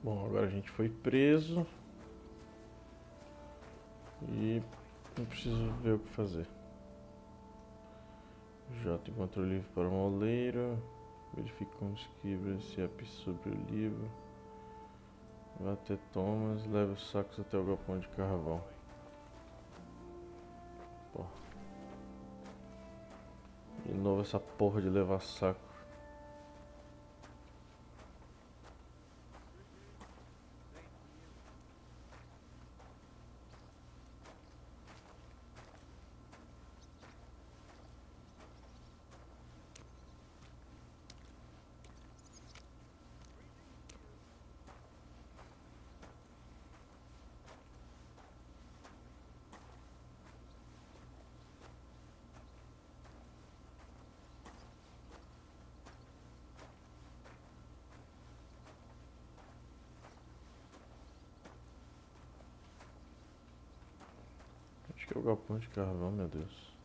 Bom, agora a gente foi preso e não preciso ver o que fazer. J encontra o livro para o moleiro. Verifique como escreve esse app sobre o livro. Vá até Thomas, leve os sacos até o galpão de carvão. Porra. De novo essa porra de levar saco. Acho que é o galpão de carvão, meu Deus.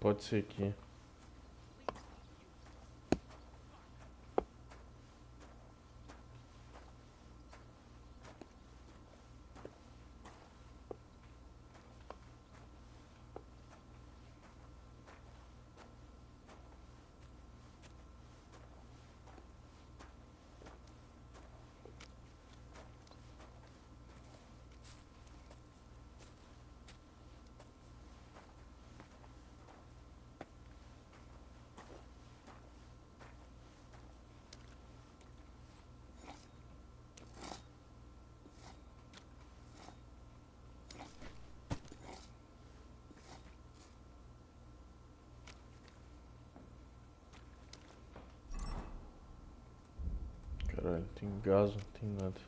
Pode ser aqui. Caralho, não tem gás, não tem nada.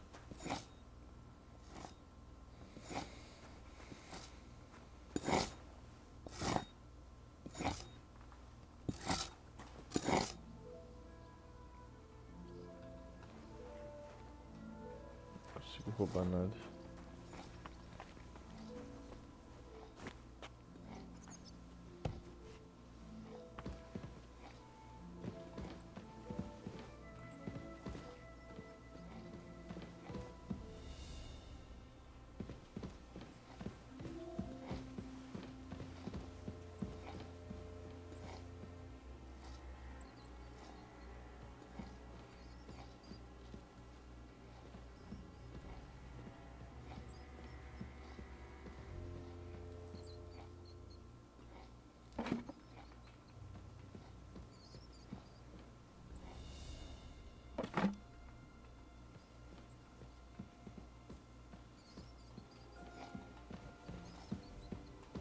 Não consigo roubar nada.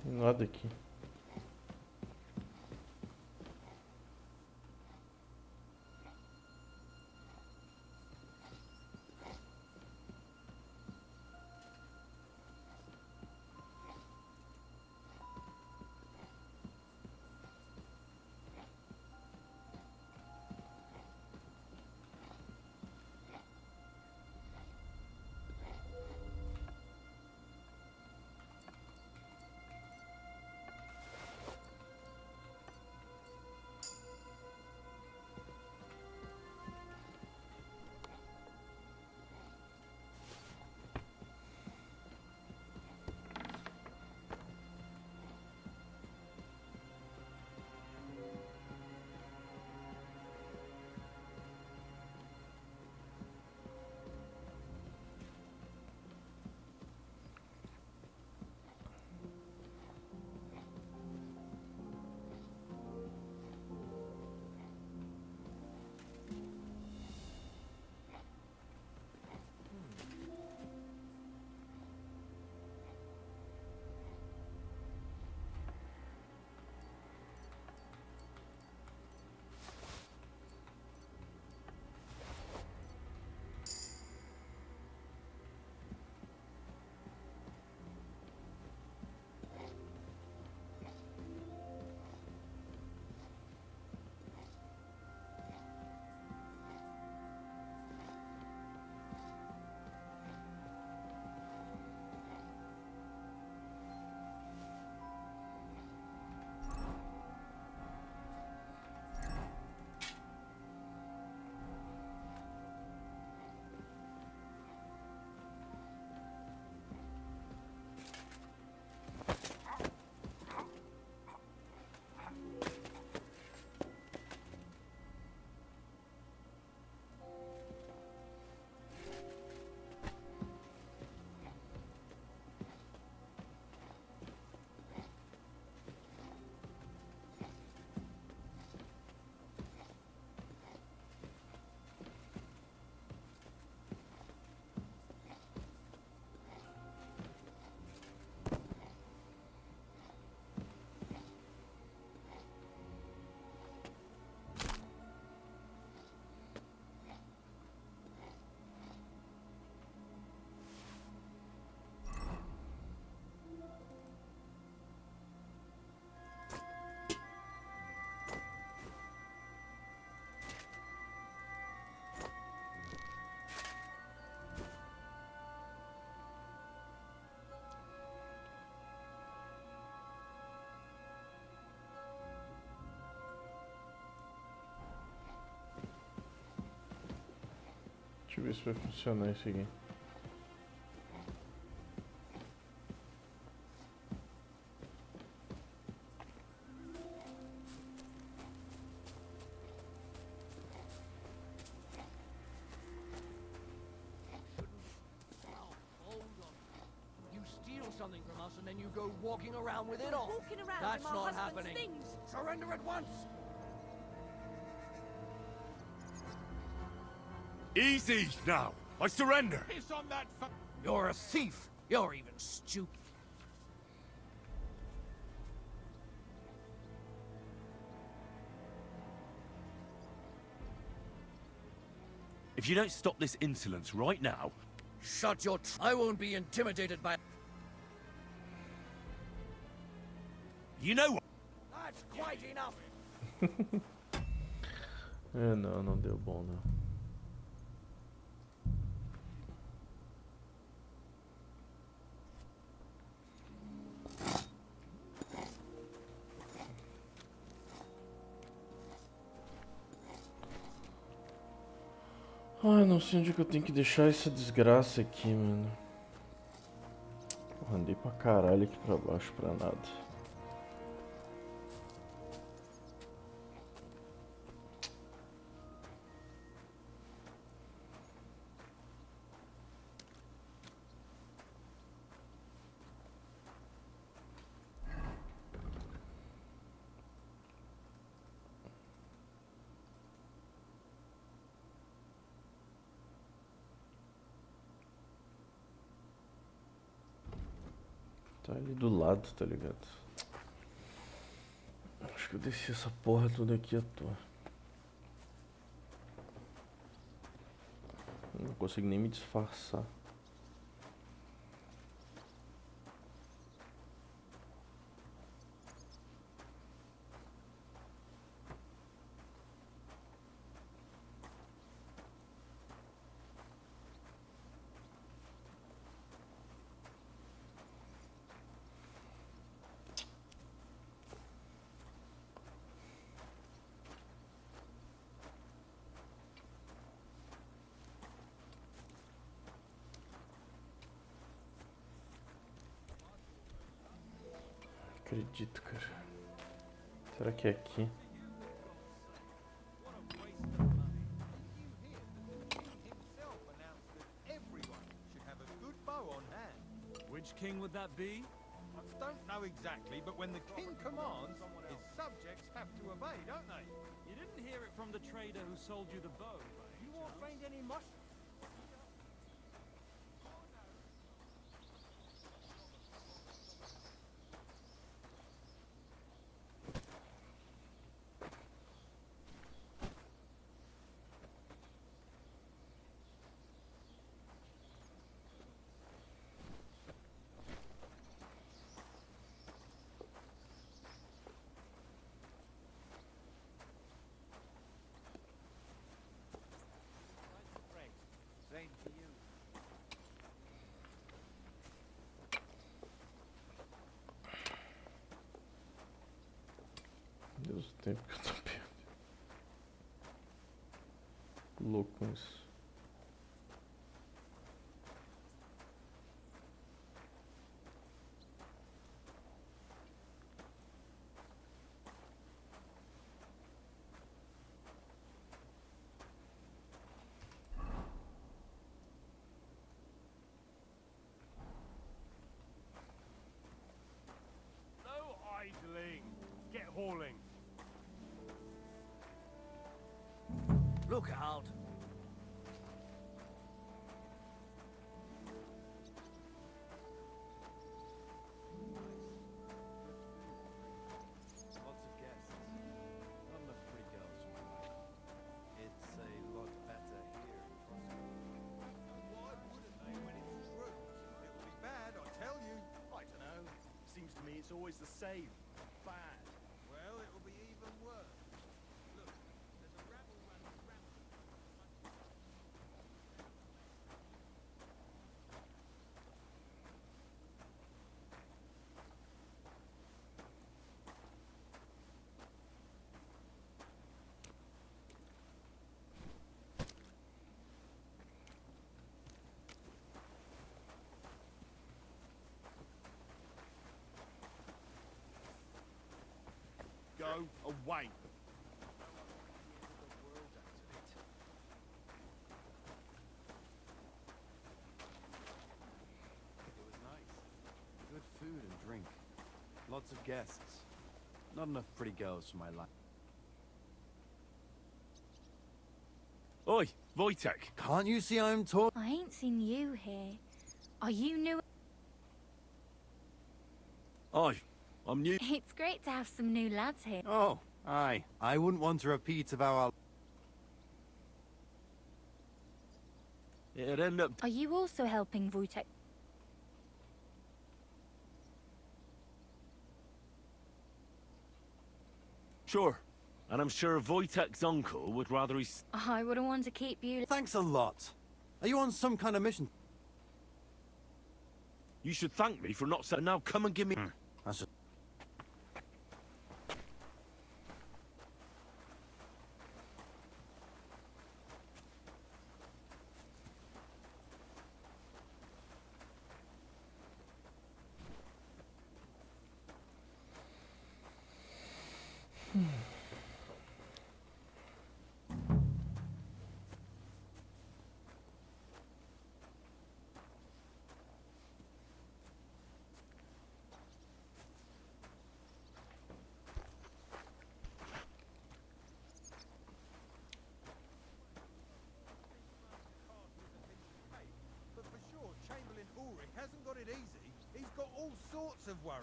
Nada aqui. Deixa eu ver se vai funcionar isso aqui. Something from us and then you go walking around with it on. Walking around That's with my not husband's happening. things. Surrender at once. Easy now. I surrender. Piss on that You're a thief. You're even stupid. If you don't stop this insolence right now... Shut your I won't be intimidated by... You know what? That's quite enough. É, não deu bom, não. Ai, não sei onde é que eu tenho que deixar essa desgraça aqui, mano. Porra, andei pra caralho aqui pra baixo pra nada. Tá ali do lado, tá ligado? Acho que eu desci essa porra toda aqui à toa. Não consigo nem me disfarçar. Acredito, cara. Será que é aqui? Which king would that be? I don't know exactly, but when the king commands, his subjects have to obey, don't they? You didn't hear it from the trader who sold you the bow. You won't find any mushrooms. Same to you. Deus, o tempo que eu tô perdendo. Louco com isso. No idling. Get hauling. Look out. Lots of guests. Not enough pretty girls. It's a lot better here in Prosper. Why wouldn't they when it's true? It'll be bad, I tell you. I don't know. Seems to me it's always the same. Bad. Well, it'll be even worse. Look, there's a rabble running around. Go away. It was nice. Good food and drink. Lots of guests. Not enough pretty girls for my life. Oi, Wojtek. Can't you see I'm talking? I ain't seen you here. Are you new? Aye, I'm new. It's great to have some new lads here. Oh, aye. I wouldn't want a repeat of our... It'd end up... Are you also helping Wojtek? Sure. And I'm sure Wojtek's uncle would rather he's... I wouldn't want to keep you. Thanks a lot. Are you on some kind of mission? You should thank me for not saying, now come and give me... That's just... But for sure, Chamberlain Ulrich hasn't got it easy. He's got all sorts of worries.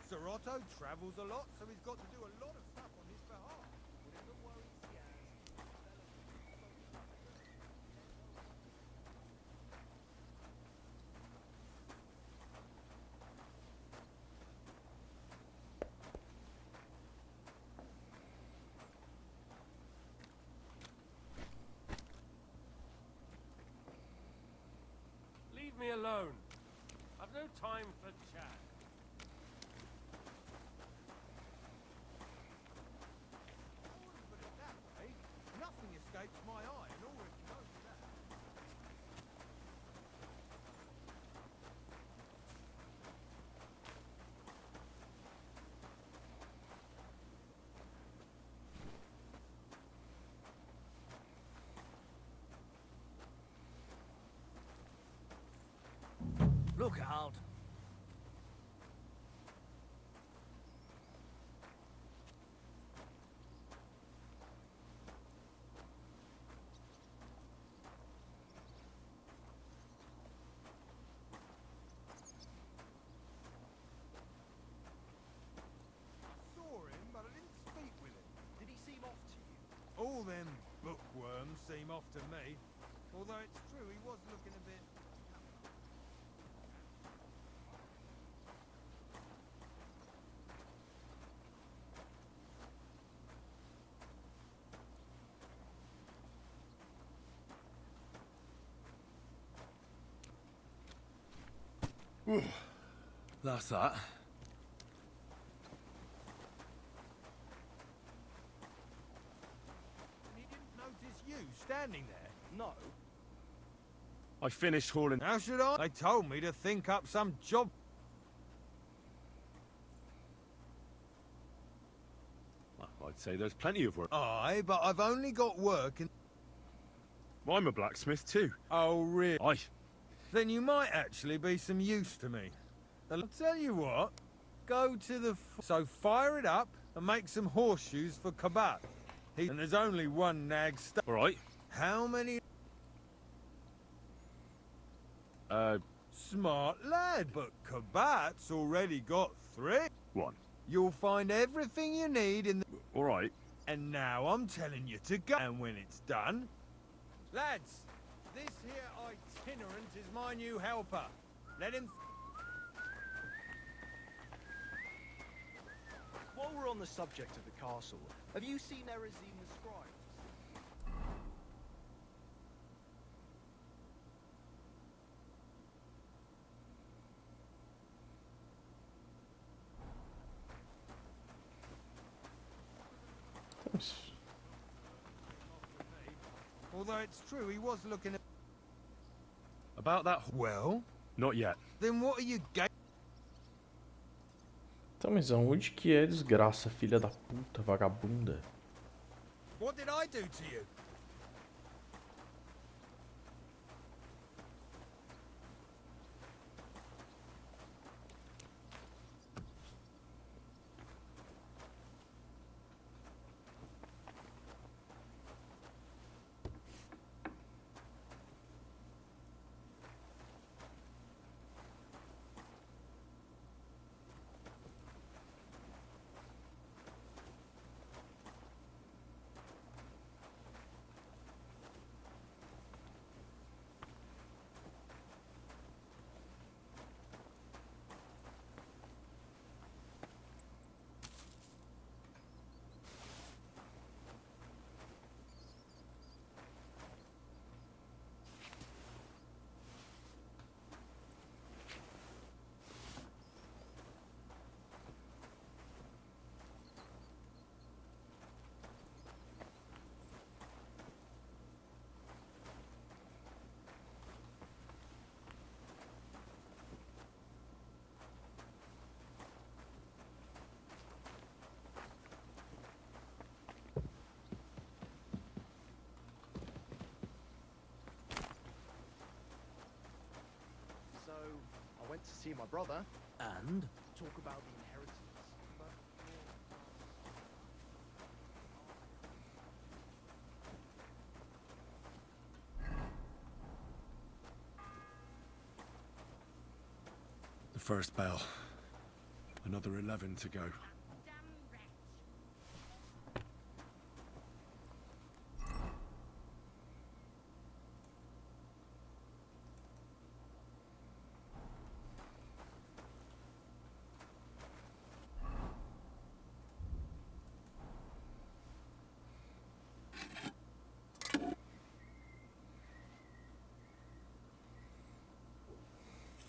Sir Otto travels a lot, so he's got to do a lot of stuff on his behalf. Whatever worries he has, Leave me alone. I've no time for chat. I wouldn't put it that way. Nothing escapes my eye, and Ulrich knows that. Look out. I saw him, but I didn't speak with him. Did he seem off to you? All them bookworms seem off to me. Although it's true, he was looking a bit... That's that. And he didn't notice you standing there. No. I finished hauling... How should I? They told me to think up some job. I'd say there's plenty of work. Aye, but I've only got work in... I'm a blacksmith too. Oh, really? Aye. Then you might actually be some use to me. I'll tell you what. Go to the... So fire it up and make some horseshoes for Kabat. And there's only one nag stuck. All right. How many... Uh, Smart lad, but Kabat's already got 3. one. You'll find everything you need in the... All right. And now I'm telling you to go. And when it's done... Lads, this here itinerant is my new helper. Let him... While we're on the subject of the castle, have you seen Erezine the Scribe? Although it's true, he was looking at... About that... Well, Not yet. then what are you Então, mas aonde que é desgraça, filha da puta, vagabunda? What did I do to you? So, I went to see my brother. And? Talk about the inheritance. But The first bell. Another 11 to go.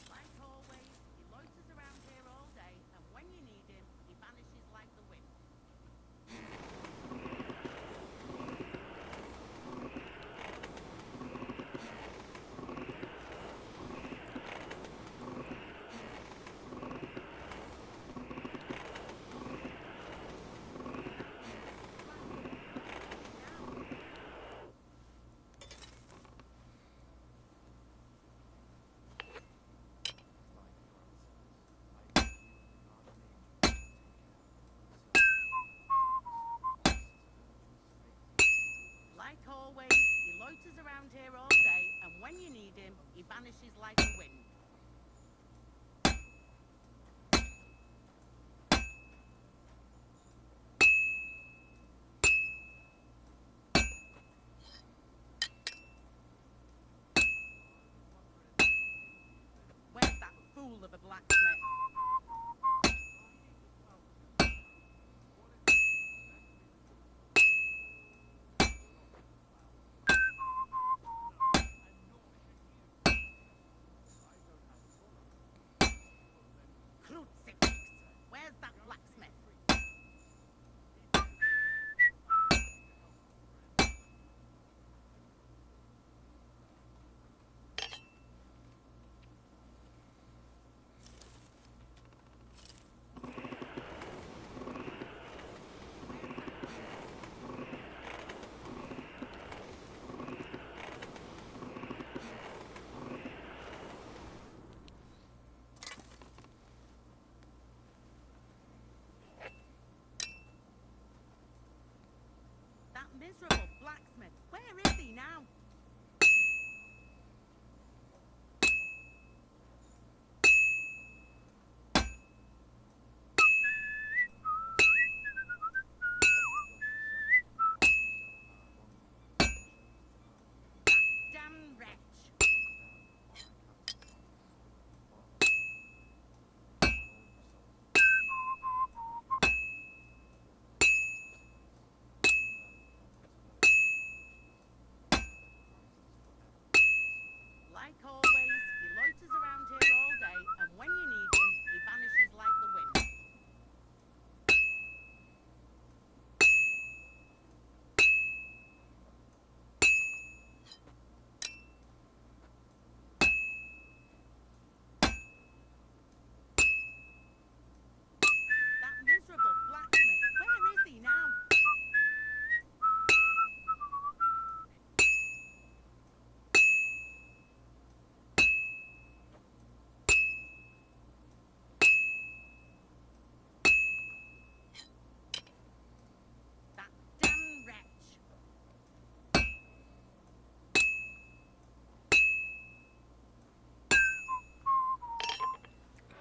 Like always, he loiters around here all day, and when you need him, he vanishes like the wind. Like always, he loiters around here all day, and when you need him, he vanishes like the wind. Where's that fool of a blacksmith? Crucifix! Where's that blacksmith? That miserable blacksmith. Where is he now? That damn wretch.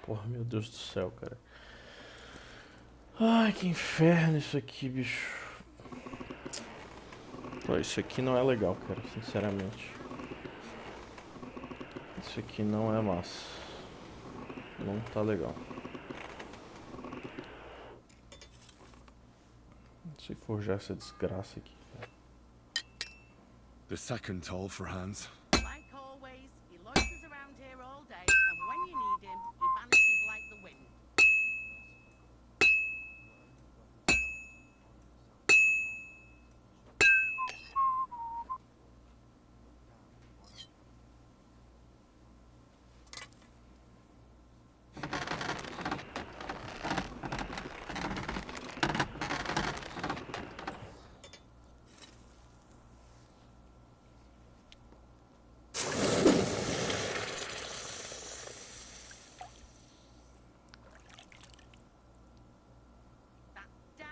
Porra, meu Deus do céu, cara. Ai, que inferno isso aqui, bicho. Pô, isso aqui não é legal, cara, sinceramente. Isso aqui não é massa. Não tá legal. Não sei forjar essa desgraça aqui, cara. The second toll for Hans. Like always, he loiters around here all day, and when you need him, he vanishes like the wind.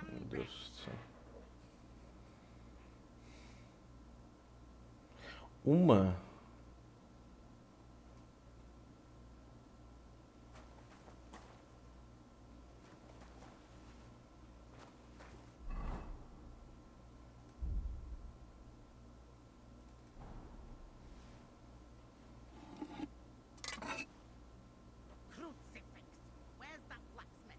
Meu Deus do céu. Uma. Crucifix, where's that blacksmith?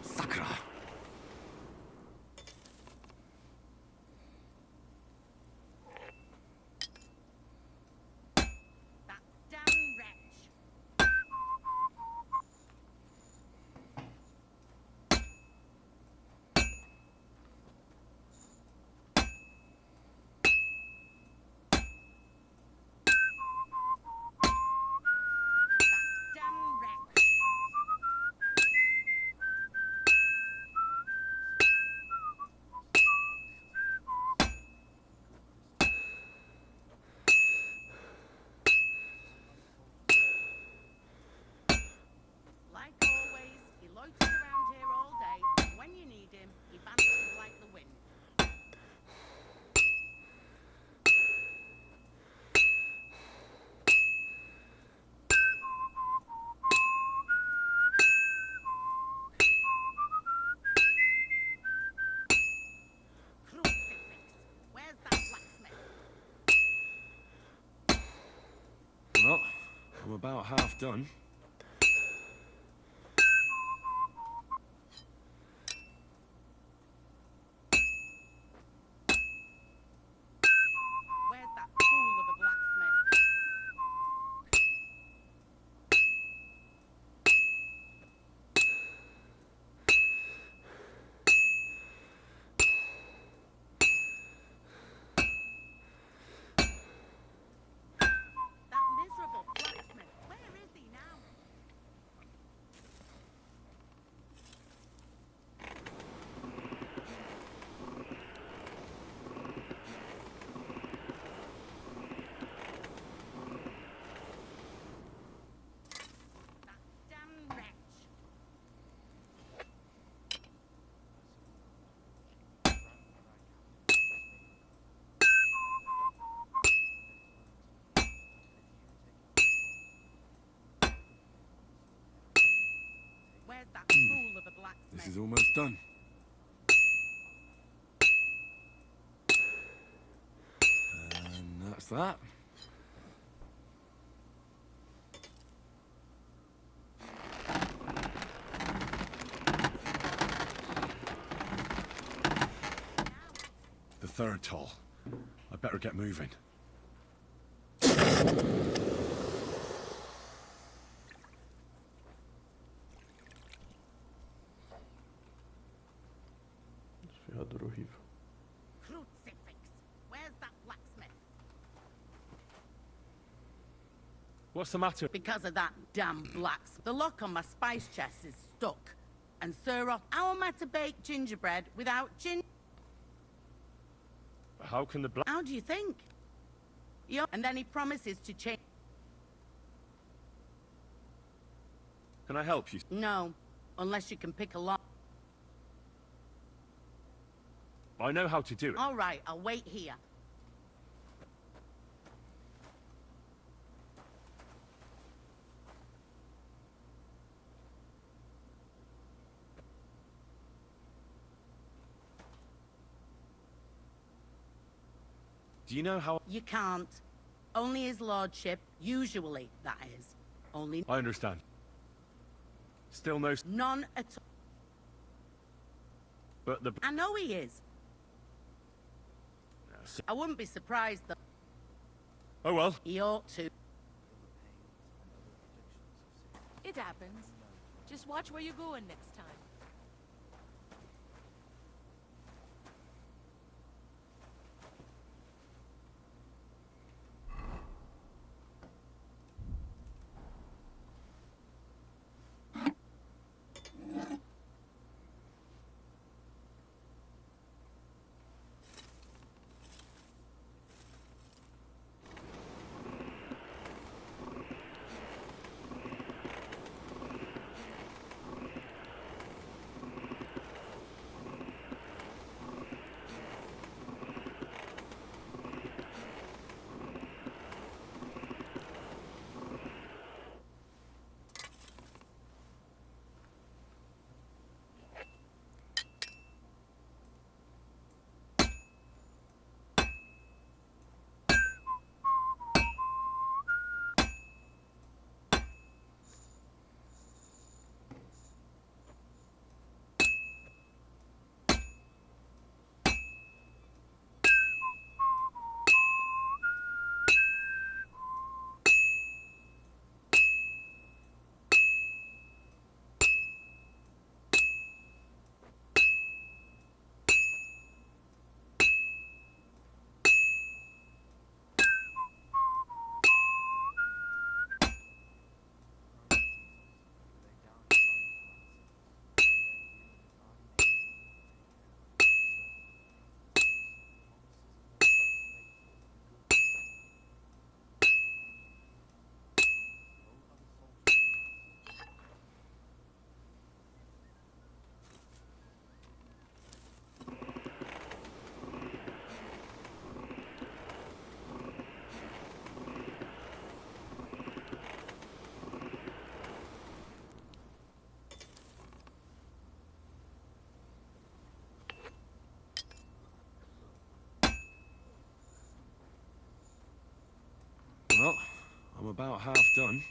Sakra! That damn wretch. That damn wretch. Like always, he loiters around here all day, and when you need him, he vanishes like the wind. Crucifix, where's that blacksmith? Well, I'm about half done. Where's that fool of a blacksmith? That miserable blacksmith, where is he now? That damn wretch. Where's that fool of a blacksmith? This is almost done. And that's that. The third toll. I better get moving. Ferradura horrível. Crucifix, where's that blacksmith? What's the matter? Because of that damn blacksmith. The lock on my spice chest is stuck. and Sir Oth. How am I to bake gingerbread without ginger? How can the black... How do you think? And then he promises to change. Can I help you? No, unless you can pick a lock. I know how to do it. All right, I'll wait here. Do you know how... You can't. Only his lordship, usually, that is. Only I understand. Still no... none at all. But the... I know he is. I wouldn't be surprised, though. Oh well. He ought to. It happens. Just watch where you're going next time. Well, I'm about half done.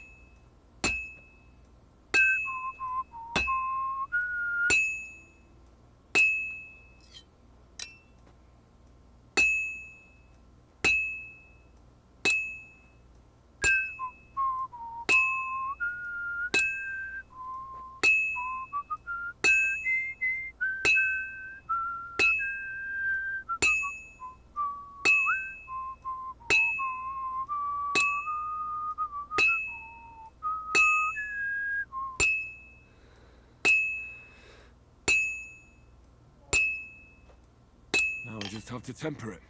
Now I just have to temper it.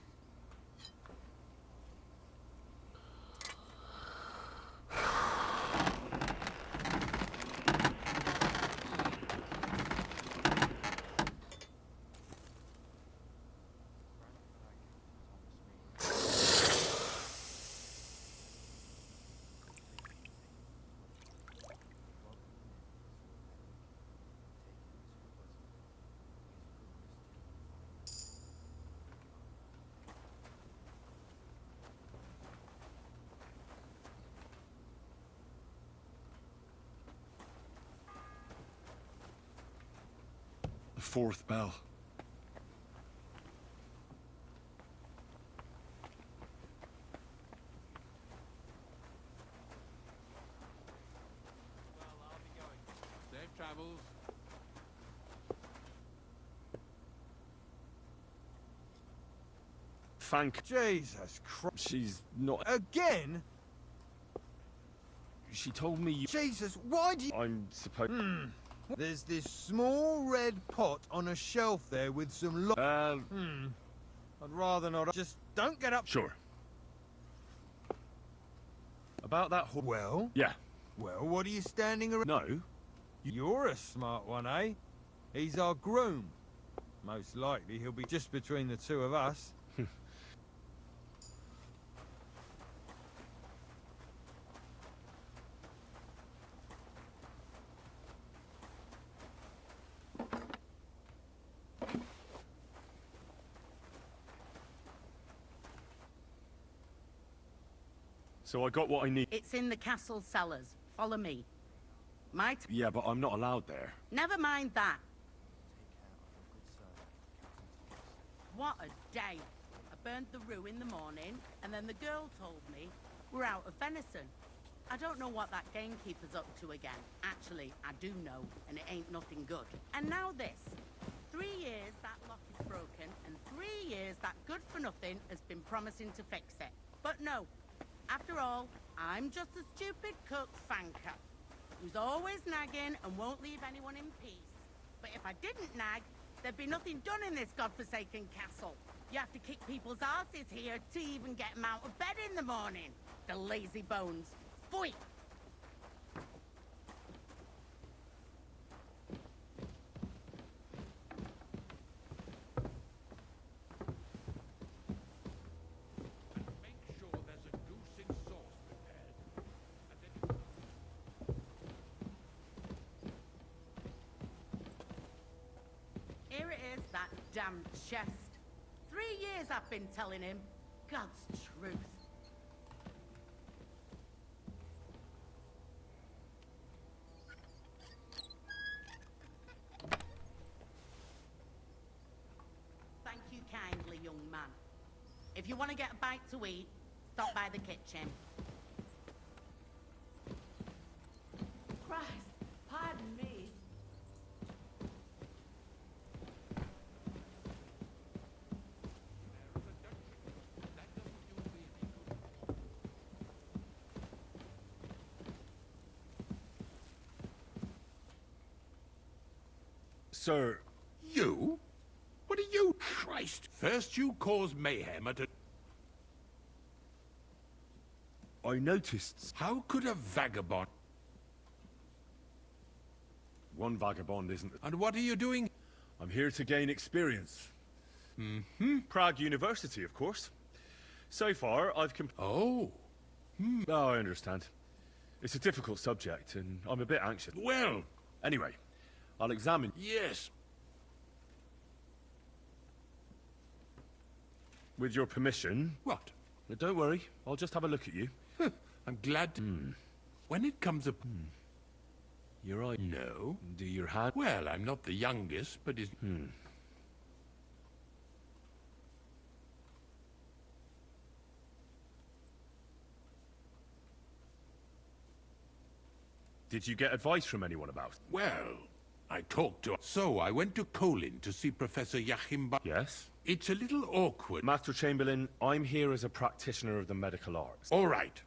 The fourth bell. Well, I'll be going. Safe travels. Thank... Jesus Christ. She's not... Again? She told me you... Jesus, why do you... I'm supposed... There's this small red pot on a shelf there with some I'd rather not. Just don't get up. Sure. About that whole... Well? Yeah. Well, what are you standing around? No. You're a smart one, eh? He's our groom. Most likely he'll be just between the two of us. So I got what I need. It's in the castle cellars. Follow me. Yeah, but I'm not allowed there. Never mind that. What a day. I burned the rue in the morning, and then the girl told me we're out of venison. I don't know what that gamekeeper's up to again. Actually, I do know, and it ain't nothing good. And now this. 3 years that lock is broken, and 3 years that good-for-nothing has been promising to fix it. But no. After all, I'm just a stupid cook fanker who's always nagging and won't leave anyone in peace. But if I didn't nag, there'd be nothing done in this godforsaken castle. You have to kick people's asses here to even get them out of bed in the morning. The lazy bones. Pfui! Here it is, that damn chest. 3 years I've been telling him. God's truth. Thank you kindly, young man. If you want to get a bite to eat, stop by the kitchen. Christ, pardon me. Sir... You? What are you? Christ! First you cause mayhem at a... I noticed... How could a vagabond... One vagabond isn't... And what are you doing? I'm here to gain experience. Prague University, of course. So far, I've Oh. Oh, I understand. It's a difficult subject, and I'm a bit anxious. Well... Anyway, I'll examine... Yes. With your permission... What? Don't worry, I'll just have a look at you. I'm glad to... When it comes up... Your eye... No. Do your hand... Well, I'm not the youngest, but it's... Did you get advice from anyone about it? Well, I talked to... So, I went to Colin to see Professor Joachim... Yes? It's a little awkward. Master Chamberlain, I'm here as a practitioner of the medical arts. All right.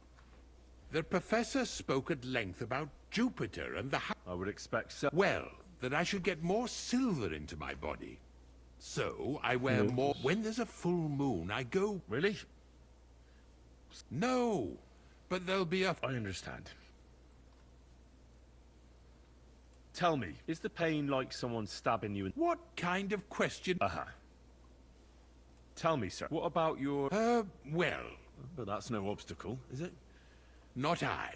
The professor spoke at length about Jupiter and the... I would expect so. Well, that I should get more silver into my body. So, I wear more... When there's a full moon, I go... Really? No, but there'll be a... I understand. Tell me, is the pain like someone stabbing you in... What kind of question? Uh-huh. Tell me, sir, what about your... Well... But that's no obstacle, is it? Not I.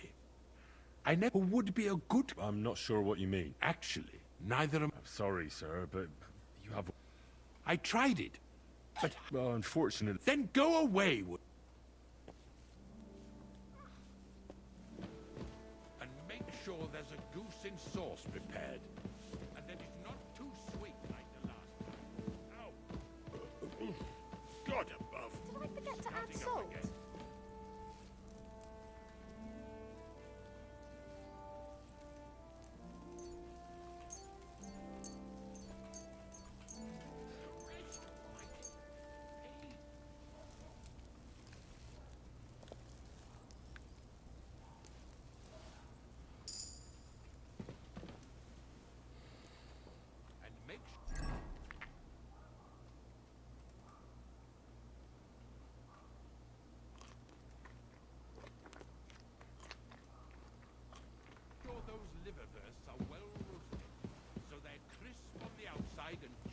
I never would be a good... I'm not sure what you mean. Actually, neither am... I'm sorry, sir, but you have... I tried it, but... Well, unfortunately... Then go away! And make sure there's a goose in sauce prepared. And that it's not too sweet like the last time. Ow! God above! Did I forget to add Starting up salt? again.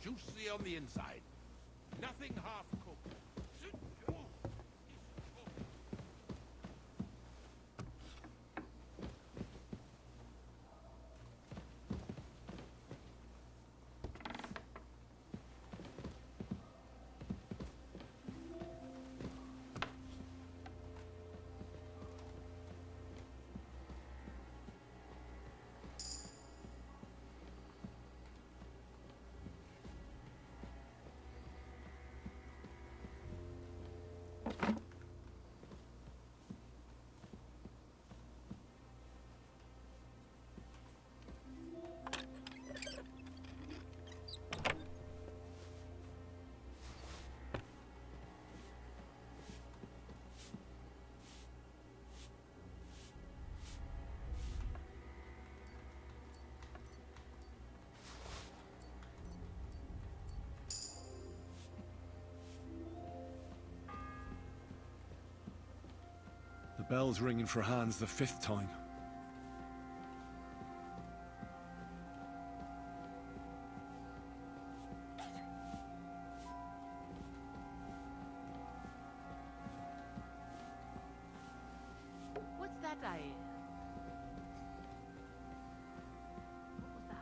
juicy on the inside. Nothing half-cooked. The bell's ringing for Hans the 5th time. What's that I hear? What was that?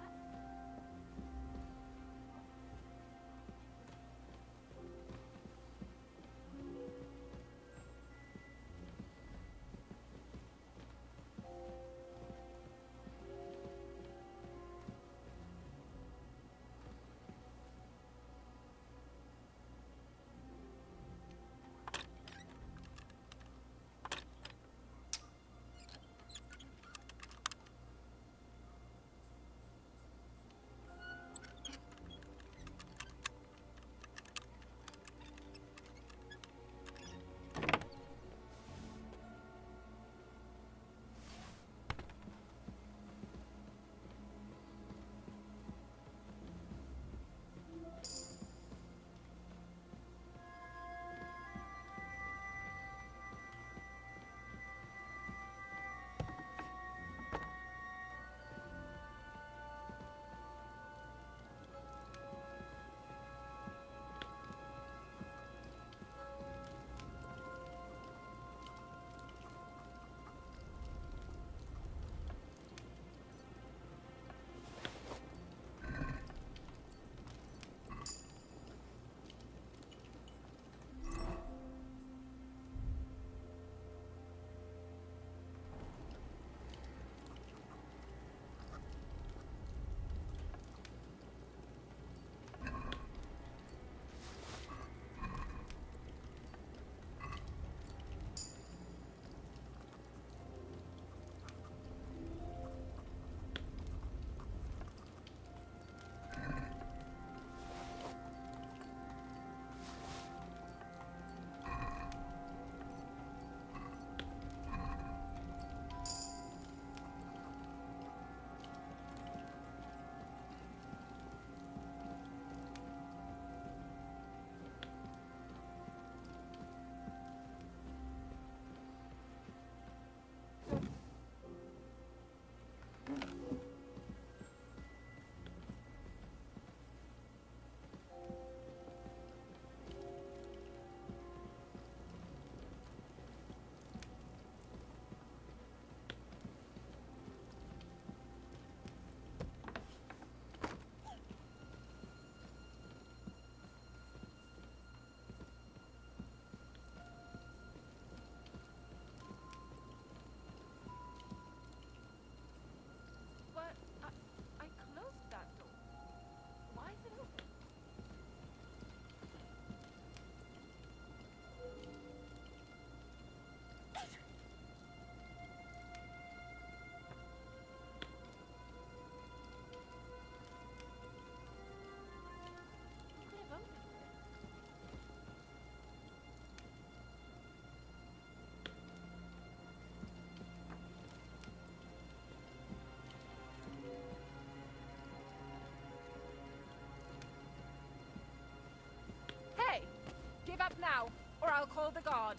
Give up now, or I'll call the guard.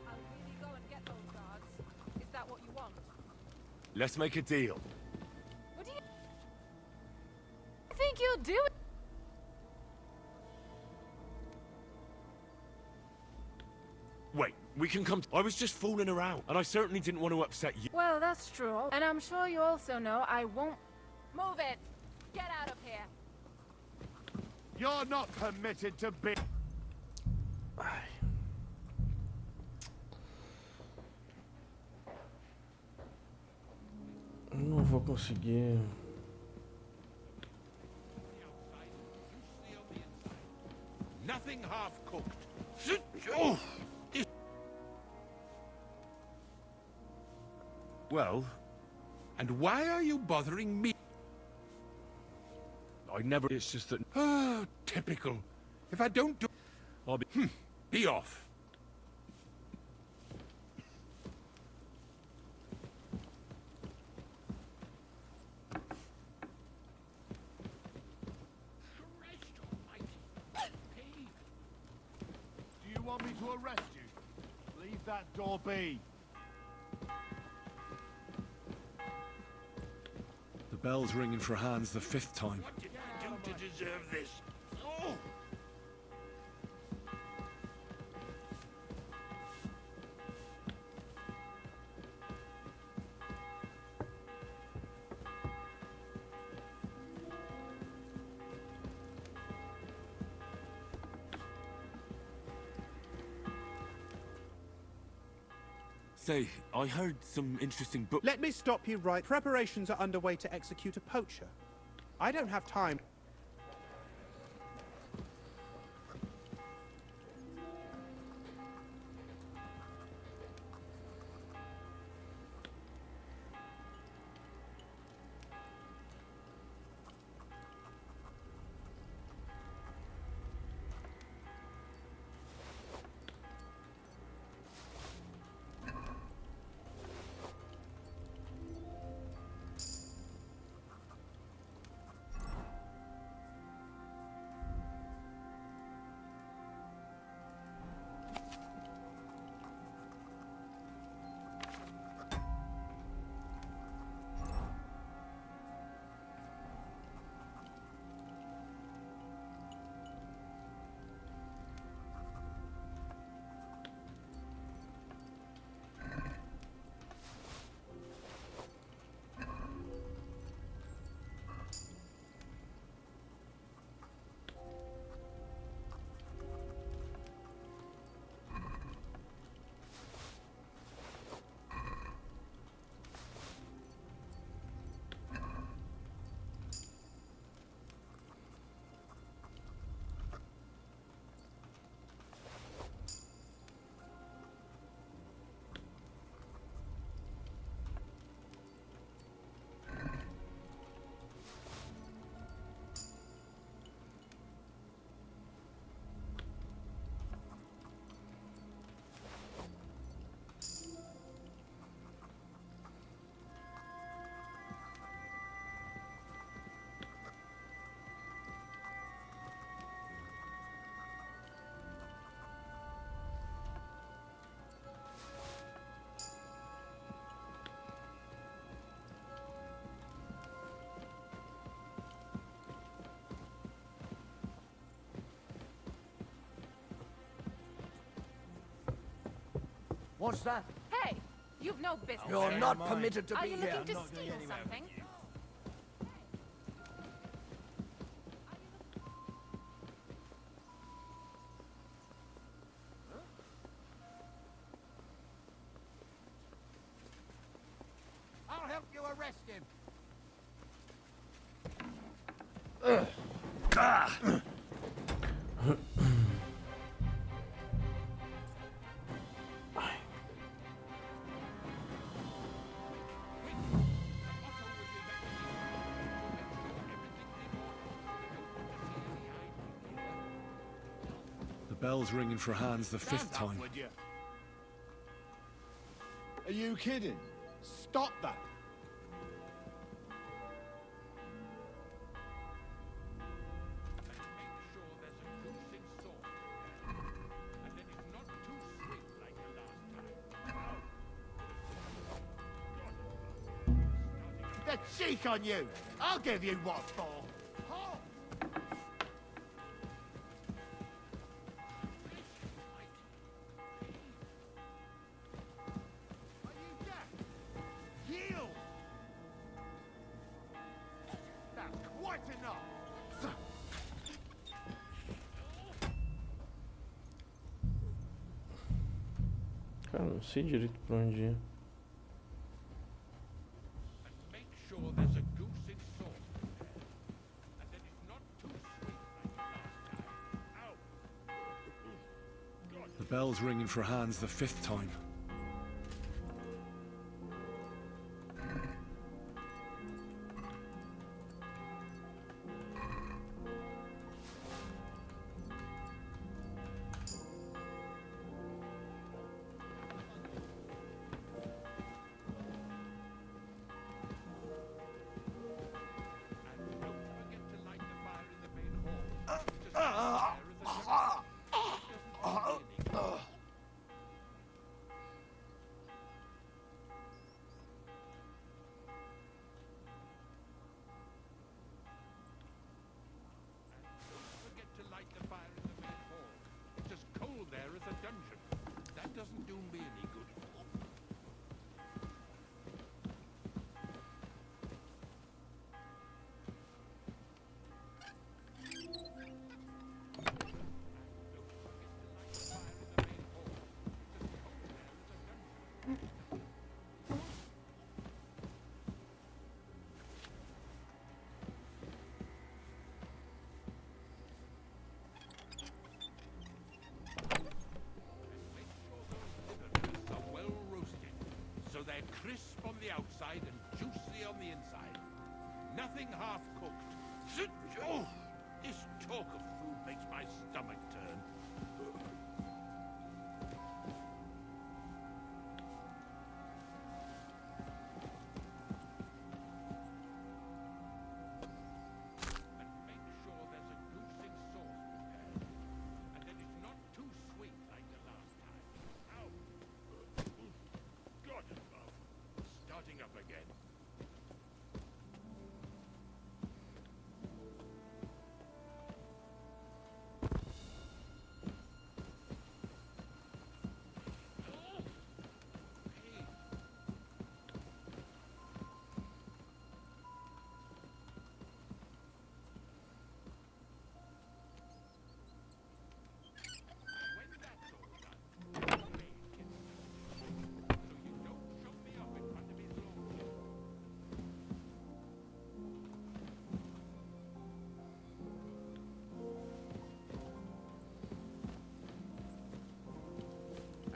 I'll really go and get those guards. Is that what you want? Let's make a deal. What do you think you'll do? Wait, we can come. I was just fooling around, and I certainly didn't want to upset you. Well, that's true. And I'm sure you also know I won't... Move it! Get out of here! You're not permitted to be. Ai. Não vou conseguir. Nothing half cooked. Well, And why are you bothering me? I never. It's just that. Oh, typical. If I don't do... I'll be. Be off. Do you want me to arrest you? Leave that door be. The bell's ringing for Hans the 5th time. What did I do to deserve this? Oh! Say, I heard some interesting book. Let me stop you right. Preparations are underway to execute a poacher. I don't have time. What's that? Hey! You've no business. You're here. not permitted to Are be you here. looking to steal something? I'll help you arrest him. The bell's ringing for Hans the 5th time. Are you kidding? Stop that. Cheek on you! I'll give you what for! Halt! Are you deaf? Yield! That's quite enough! Cara, não sei direito pra onde ir. Make sure there's a goose in sauce prepared, and that it's not too sweet like the last time. Ow! The bell's ringing for Hans the 5th time. Doesn't do me any good. They're crisp on the outside and juicy on the inside. Nothing half-cooked. Oh, this talk of food makes my stomach turn. And make sure there's a goose in sauce prepared, and that it's not too sweet like the last time. Ow! God above. Starting up again.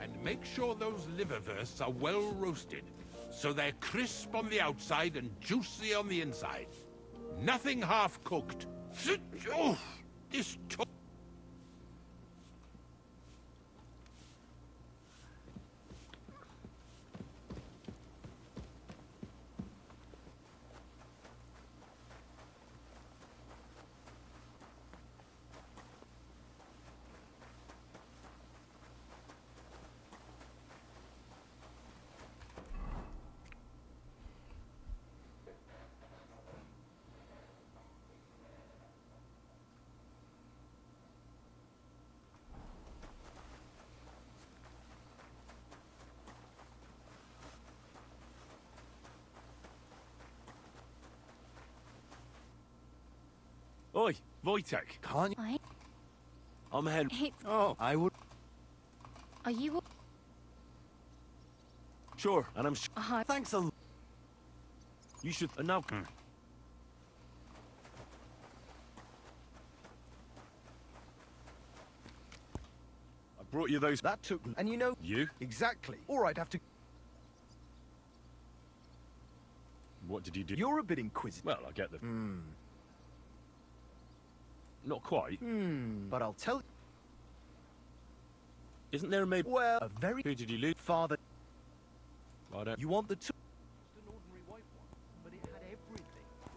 And make sure those liverwursts are well roasted, so they're crisp on the outside and juicy on the inside. Nothing half-cooked. Oh, this talk. Oi, Wojtek. Can't you? What? I'm head. Oh, I would. Are you... Sure, and I'm Thanks a lot. You should... And now... I brought you those... That took... And you know... You? Exactly. All right, have to... What did you do? You're a bit inquisitive. Well, I get the... Not quite. But I'll tell you... Isn't there a maybe... Well, a very... Who did you lose? Father... I don't... You want the two... Just an ordinary white one, but it had everything.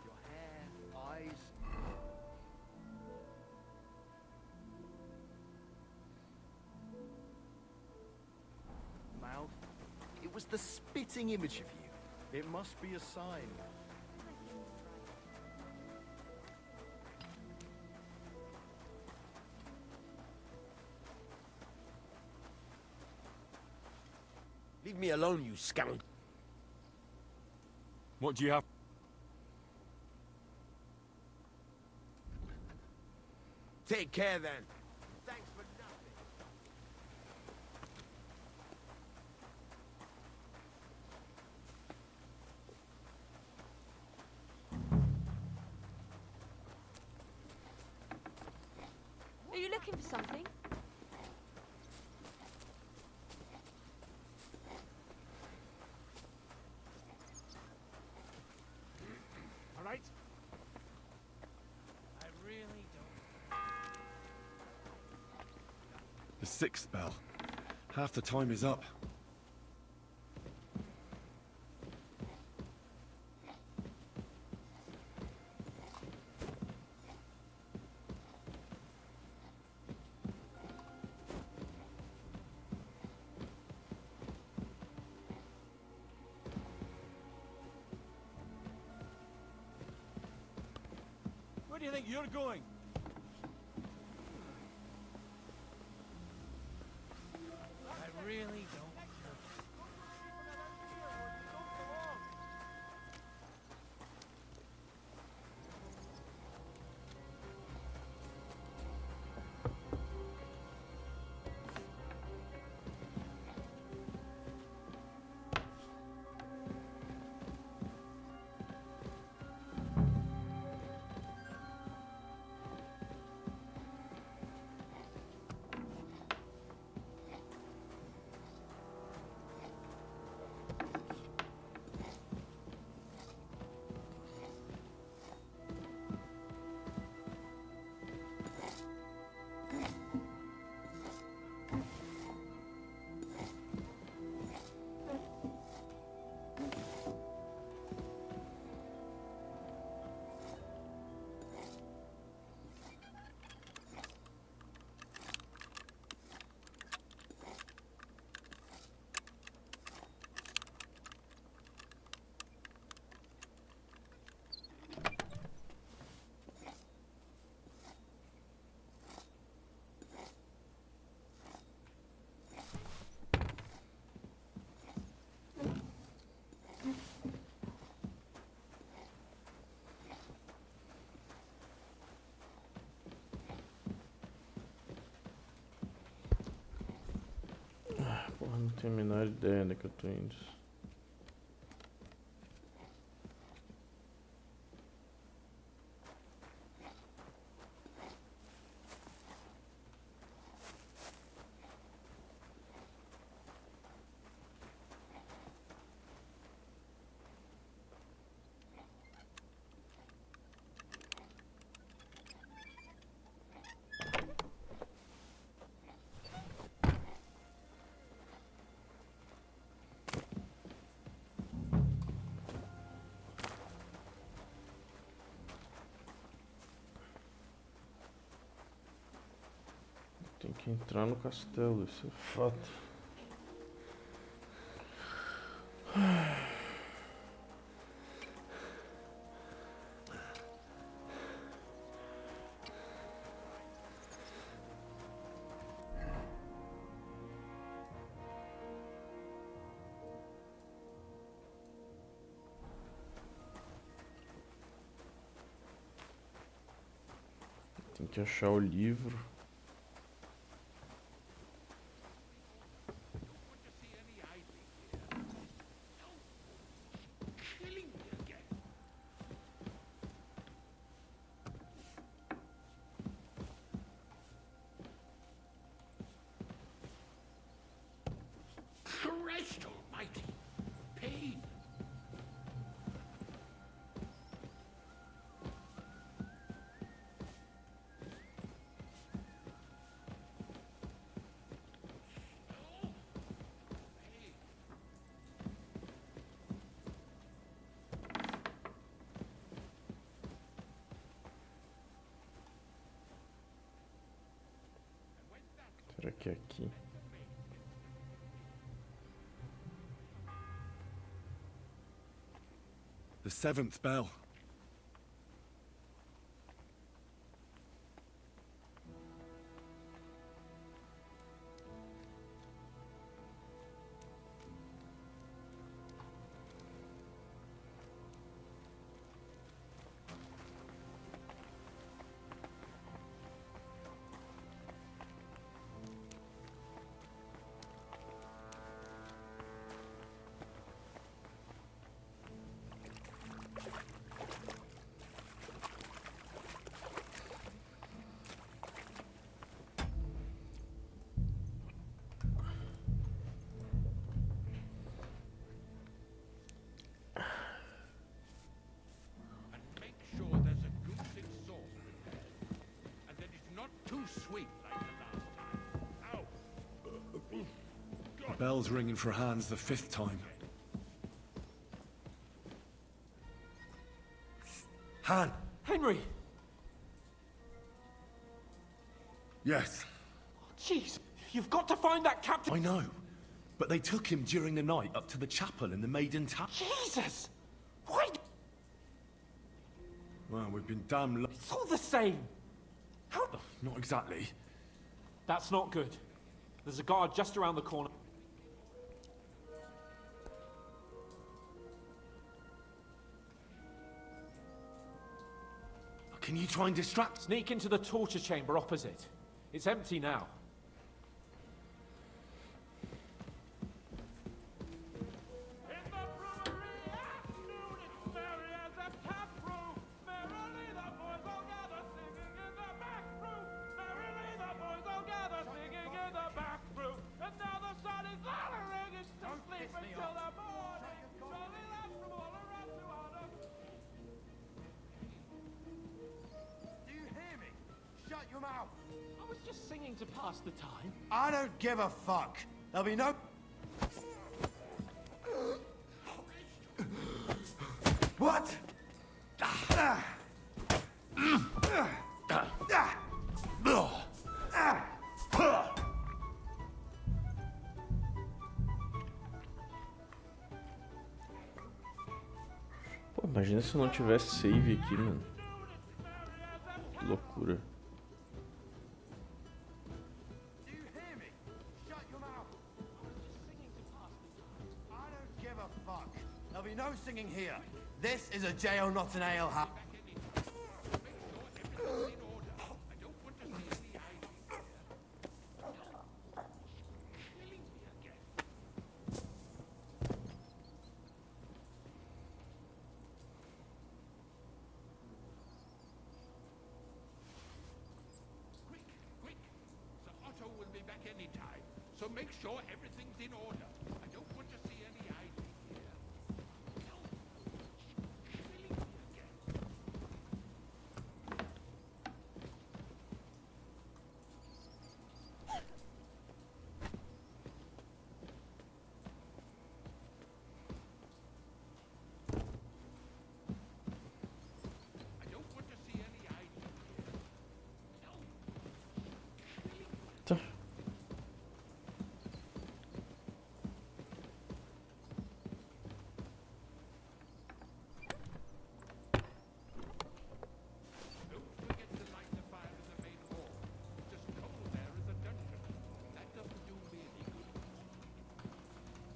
Your hair, eyes... Mouth. It was the spitting image of you. It must be a sign. Leave me alone, you scoundrel. What do you have? Take care then. Thanks for nothing. Are you looking for something? All right? I really don't. The 6th bell. Half the time is up. Where do you think you're going? I really don't care. Porra, não tenho a menor ideia onde é que eu tô indo. Tem que entrar no castelo, isso é fato. Tem que achar o livro. Christ almighty. Pain. Será que é aqui? The 7th bell. sweet like the last time. Ow! Bell's ringing for hands the 5th time. Han! Henry! Yes. Jeez, you've got to find that captain. I know. But they took him during the night up to the chapel in the Maiden Tower. Jesus! Why? Well, we've been damn It's all the same. How? Not exactly. That's not good. There's a guard just around the corner. Can you try and distract? Sneak into the torture chamber opposite. It's empty now. Your mouth. I was just singing to pass the time. I don't give a fuck. There'll be no... What? Pô, imagina se eu não tivesse save aqui, mano. Que loucura. There'll be no singing here. This is a jail, not an alehouse. Quick! Sir Otto will be back any time, so make sure everything's in order. I don't want to see any hiding here.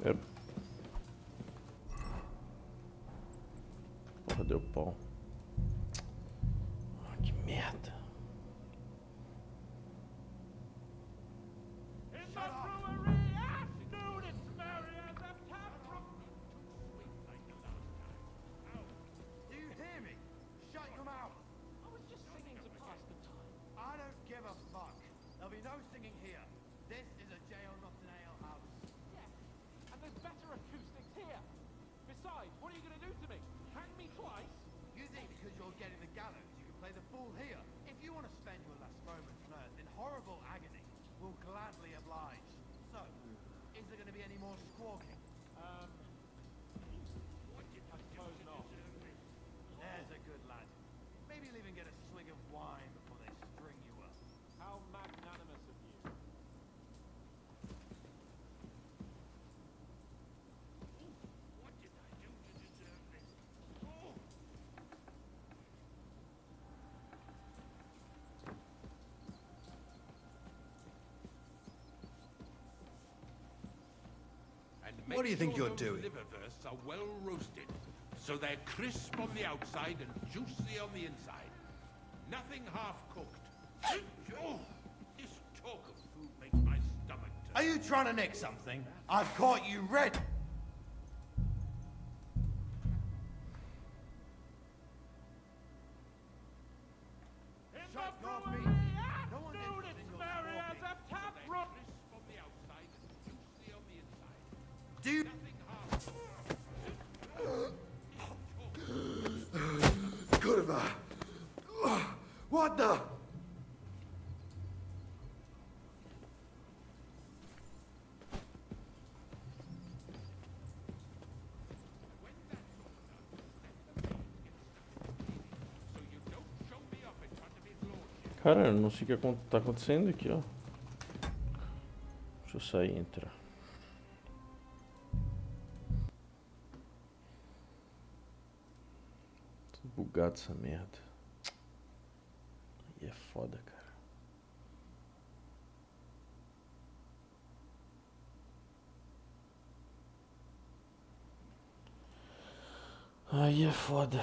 Yep. Porra, deu pau. Ah, que merda. Do you hear me? Shut your mouth. I was just singing to pass the time. I don't give a fuck. There'll be no singing here. This is a jail, not an alehouse. Yeah, and there's better acoustics here. Besides, what are you going to do to me? Hang me twice? You think because you're getting the gallows, you can play the fool here? If you want to spend your last moments on Earth in horrible agony, we'll gladly oblige. So, is there going to be any more squawking? I suppose not. There's a good lad. Maybe you'll even get a swig of wine before they string you up. How magnanimous of you. What did I do to deserve this? Oh! What do you think you're doing? Liververse are well roasted, so they're crisp on the outside and juicy on the inside. Nothing half cooked. Oh, this talk of food makes my stomach turn. Are you trying to nick something? I've caught you red. Shut your feet. No one's interested in your squawking. Crisp on the outside and juicy on the inside. Do you... Nothing half What the? Cara, eu não sei o que tá acontecendo aqui, ó. Deixa eu sair e entrar. Tô bugado essa merda. Aí é foda, cara. Aí é foda.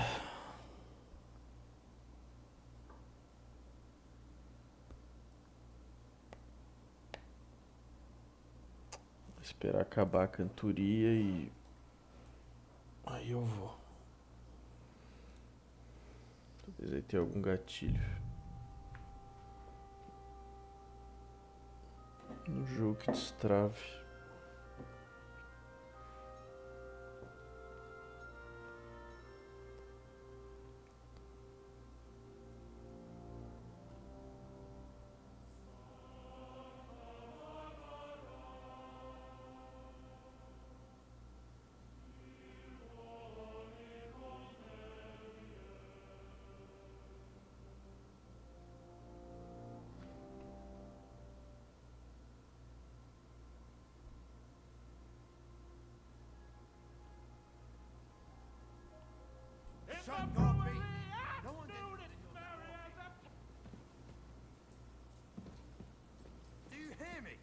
Vou esperar acabar a cantoria e... aí eu vou. Talvez aí tenha algum gatilho. Um jogo que destrave. Shut your beak! No one did Do you hear me?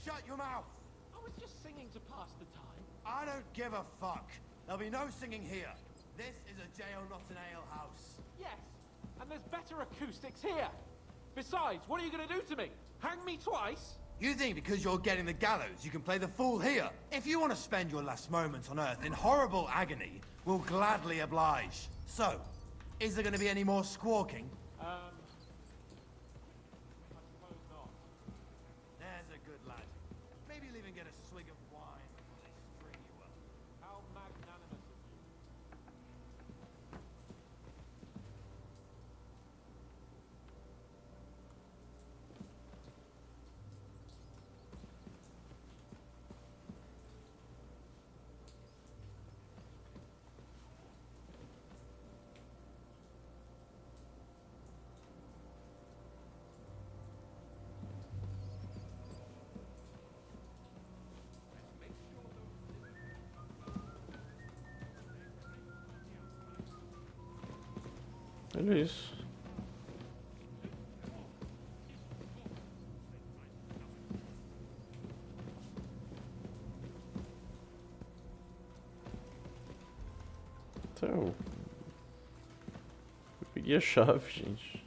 Shut your mouth! I was just singing to pass the time. I don't give a fuck. There'll be no singing here. This is a jail, not an ale house. Yes, and there's better acoustics here. Besides, what are you going to do to me? Hang me twice? You think because you're getting the gallows, you can play the fool here? If you want to spend your last moments on Earth in horrible agony, we'll gladly oblige. So, is there going to be any more squawking? I suppose not. There's a good lad. Maybe you'll even get a swig of wine before they string you up. How magnanimous of you. Olha isso. Então, eu peguei a chave, gente.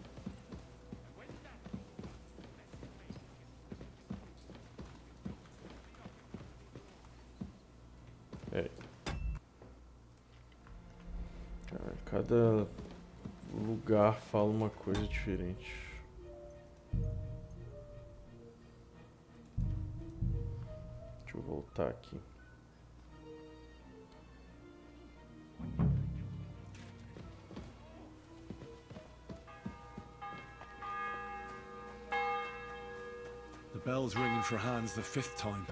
É. Cara, cada lugar fala uma coisa diferente. Deixa eu voltar aqui. The bell's ringing for hands the 5th time.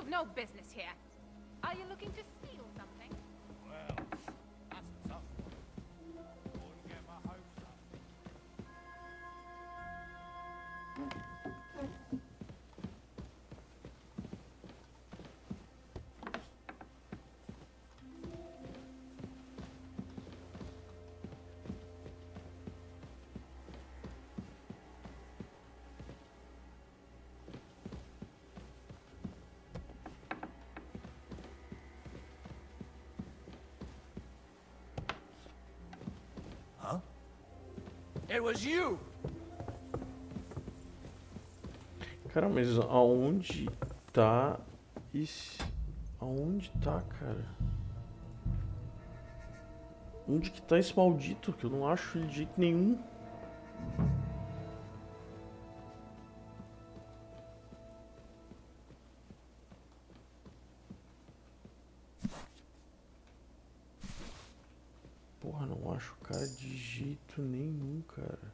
You've no business here. Are you looking to steal something? Well, that's a tough one. Wouldn't get my hopes up. Huh? It was you! Cara, mas aonde tá esse... Aonde tá, cara? Onde que tá esse maldito? Que eu não acho ele de jeito nenhum. Porra, não acho o cara de jeito nenhum, cara.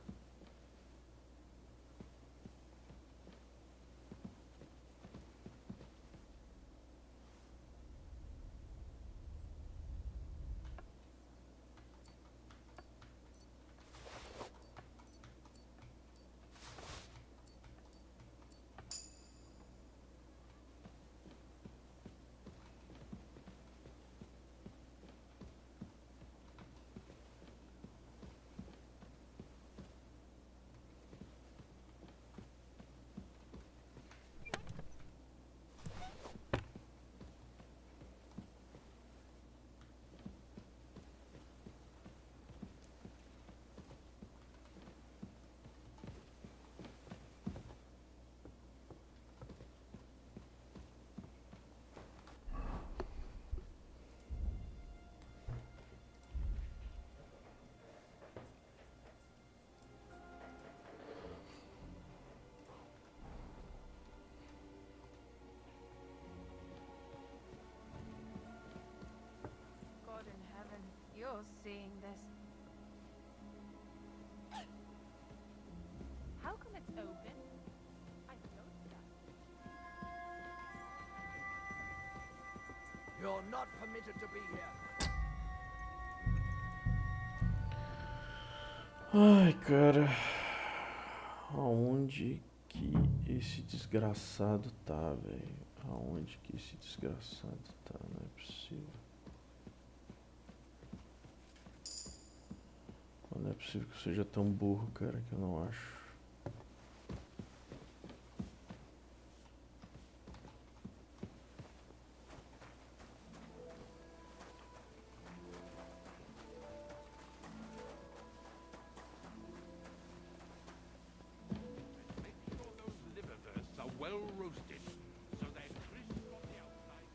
God in heaven, you're seeing this. How come it's open? I noticed that. You're not permitted to be here. Ai, cara. Aonde que esse desgraçado tá, velho? Aonde que esse desgraçado tá? Não é possível. Não é possível que eu seja tão burro, cara, que eu não acho. Make sure those liververse are well roasted, so they're crisp on the outside.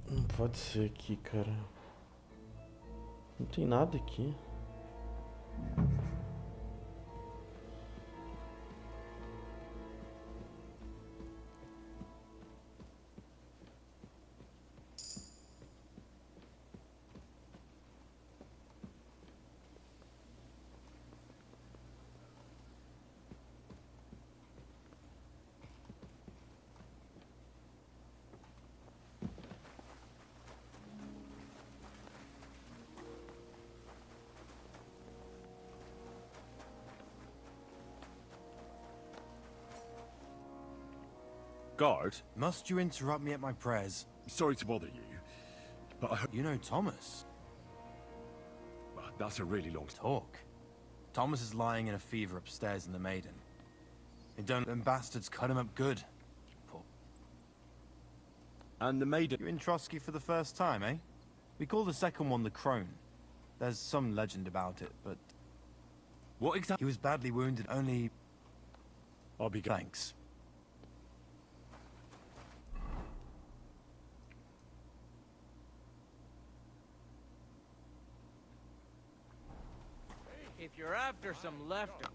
Não pode ser aqui, cara. Não tem nada aqui. Guard? Must you interrupt me at my prayers? Sorry to bother you, but I hope... You know Thomas? Well, that's a really long... Talk. Thomas is lying in a fever upstairs in the Maiden. They don't... Them bastards cut him up good. Poor... And the maiden... You in Trotsky for the first time, eh? We call the second one the Crone. There's some legend about it, but... What exactly... He was badly wounded, only... I'll be... Thanks. If you're after some leftovers,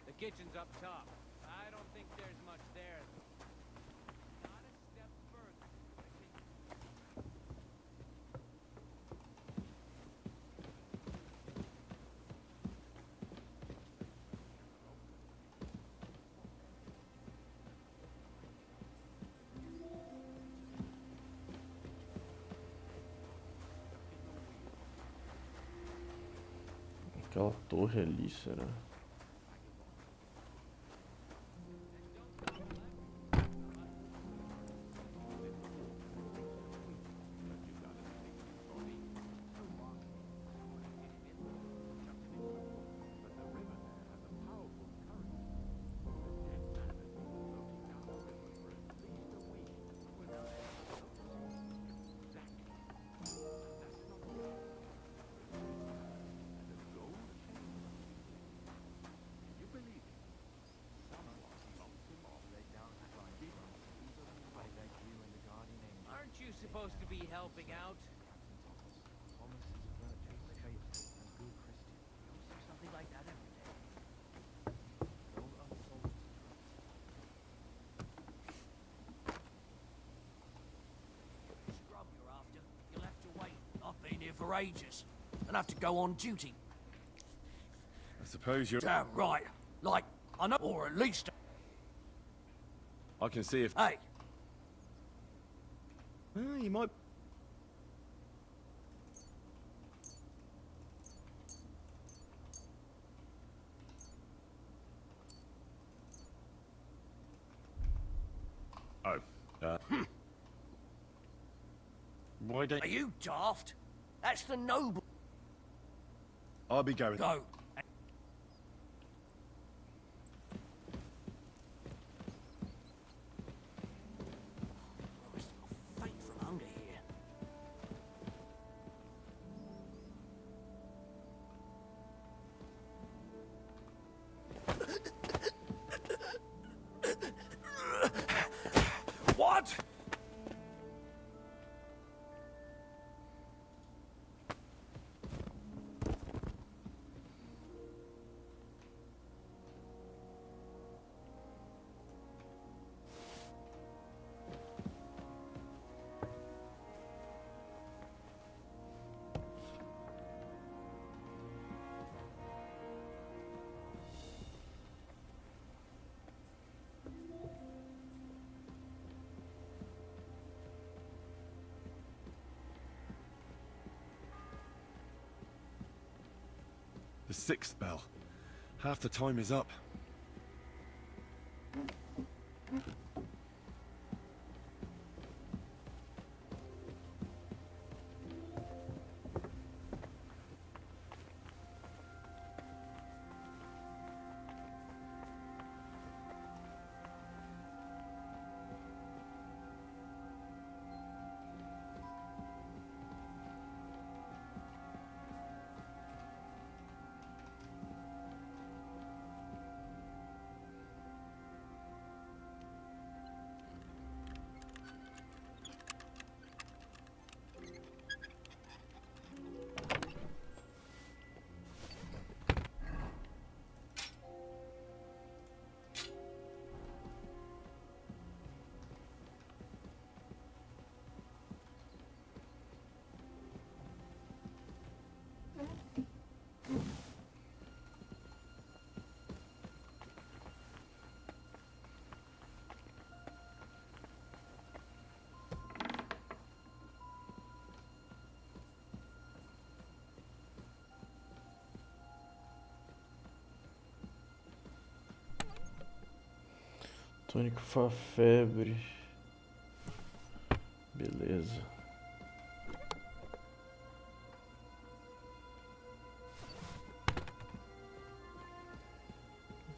the kitchen's up top. I don't think there's much there. Not a step further. Aquela torre ali, será? Aren't you supposed to be helping out? Something like that every day. Scrub you're after. You'll have to wait. I've been here for ages. And have to go on duty. I suppose you're... Damn right. Like, I know, or at least... I can see if... Hey, You might... Oh, why don't... are you daft? That's the noble... I'll be going... Go. Faint from hunger here. What? The 6th bell. Half the time is up. Tônico fa febre. Beleza.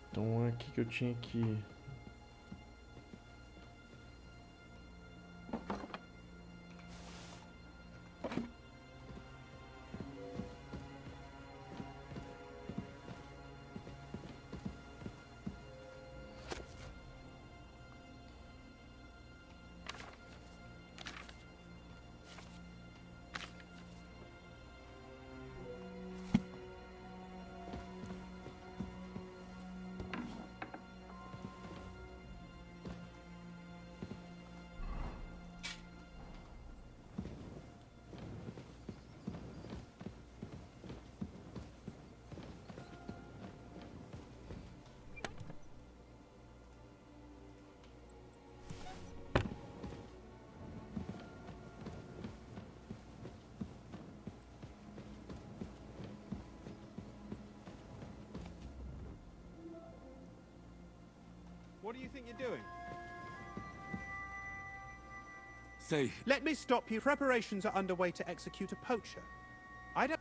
Então é aqui que eu tinha que ir. What do you think you're doing? Say, Let me stop you. Preparations are underway to execute a poacher. I don't...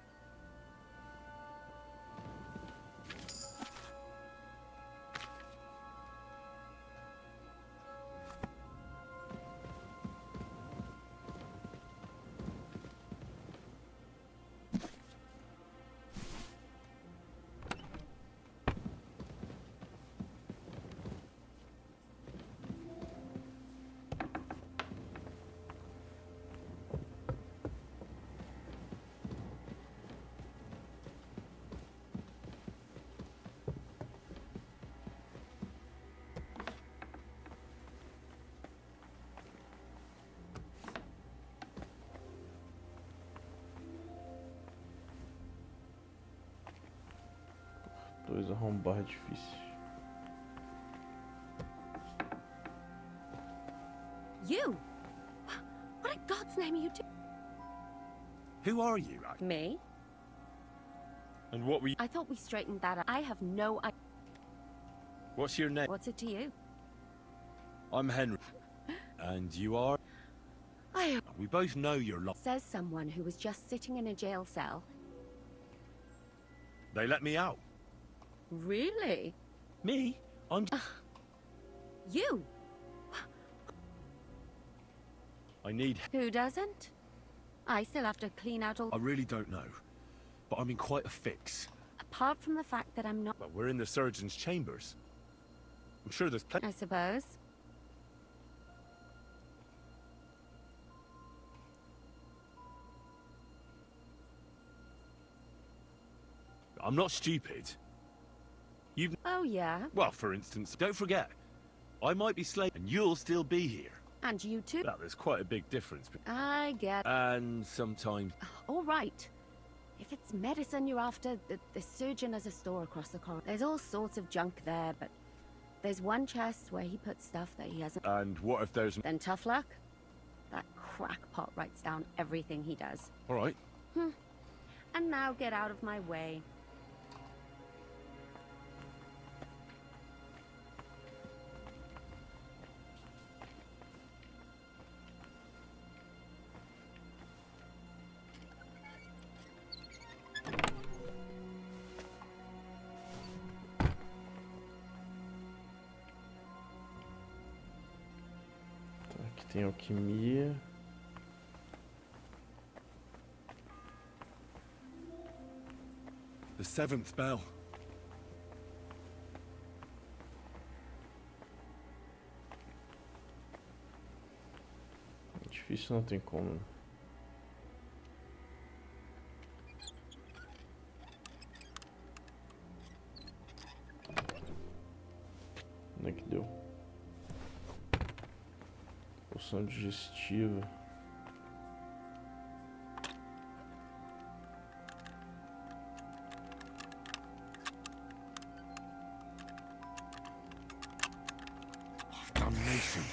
Dois arrombar difícil. You? What in God's name are you doing? Who are you, Rag? Me? And what were you... I thought we straightened that out. I have no idea. What's your name? What's it to you? I'm Henry. And you are? We both know you're lost. Says someone who was just sitting in a jail cell. They let me out. Really? Me? I'm... You? I need... Who doesn't? I still have to clean out all... I really don't know. But I'm in quite a fix. Apart from the fact that I'm not... Well, we're in the surgeon's chambers. I'm sure there's plenty... I suppose. I'm not stupid. You've... Oh, yeah? Well, for instance, don't forget, I might be slave and you'll still be here. And you too? Well, there's quite a big difference. I get... And sometimes... All right. If it's medicine you're after, the surgeon has a store across the corridor. There's all sorts of junk there, but there's one chest where he puts stuff that he hasn't... And what if there's... Then tough luck. That crackpot writes down everything he does. All right. And now get out of my way. Aqui tem alquimia. the seventh bell. Difícil, não tem como. Onde é que deu? Poção digestiva. Damnation.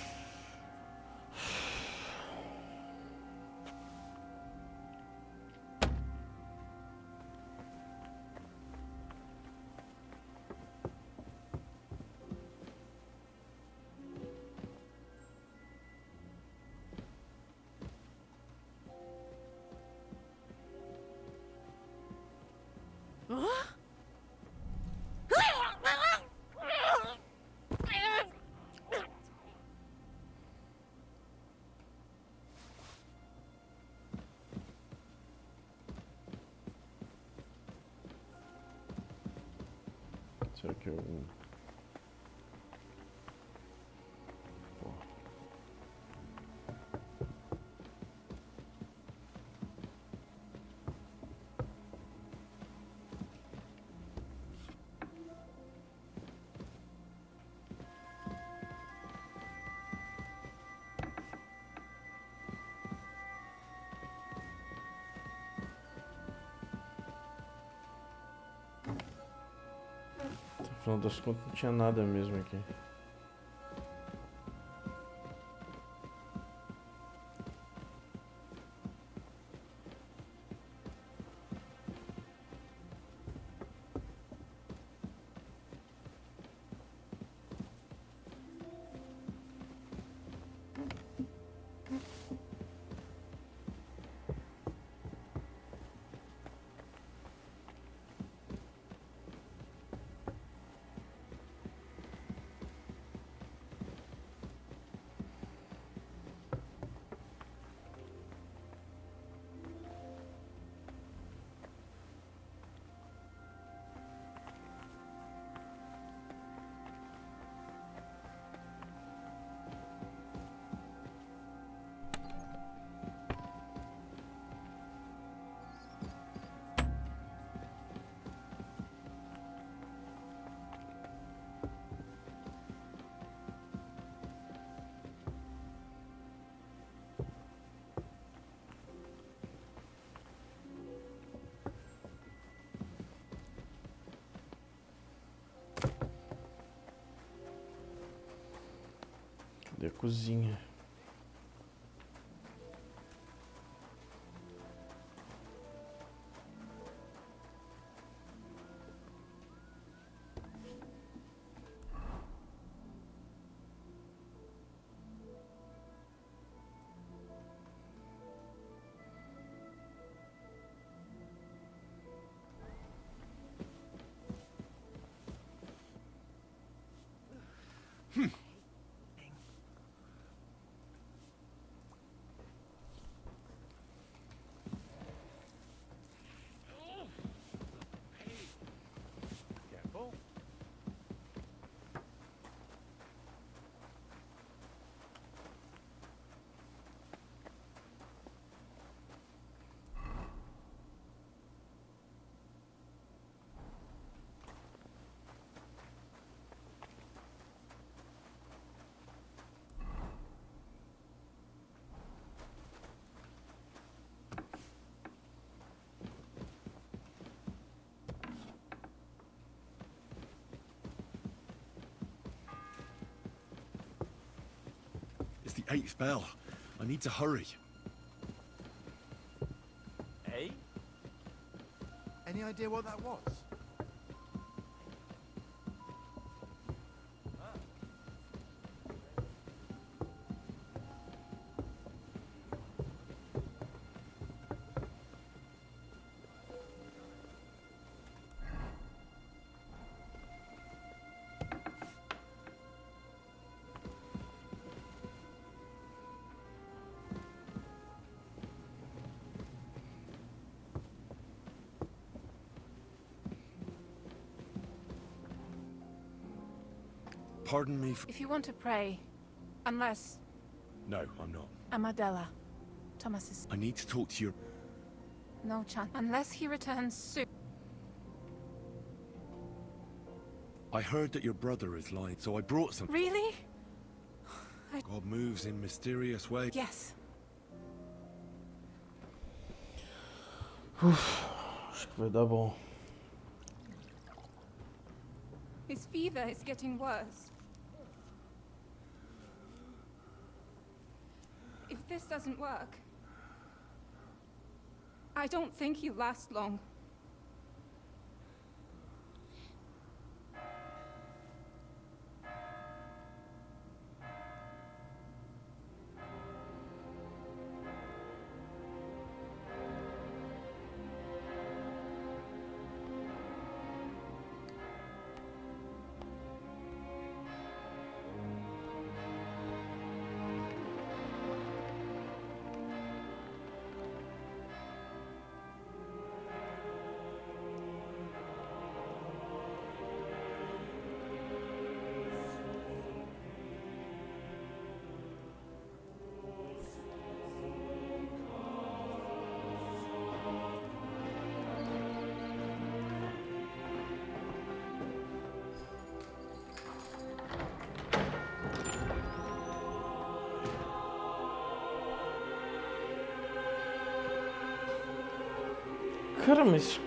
Será que eu... No final das contas não tinha nada mesmo aqui. cozinha. Careful. It's the 8th bell. I need to hurry. Eh? Any idea what that was? Pardon me If you want to pray, unless No, I'm not. Amadella, Thomas's I need to talk to your... no chance. Unless he returns soon. I heard that your brother is lying, so I brought some... Really? God moves in mysterious ways. Yes. Acho que vai dar bom. His fever is getting worse. If this doesn't work, I don't think he'll last long. Cara, mas...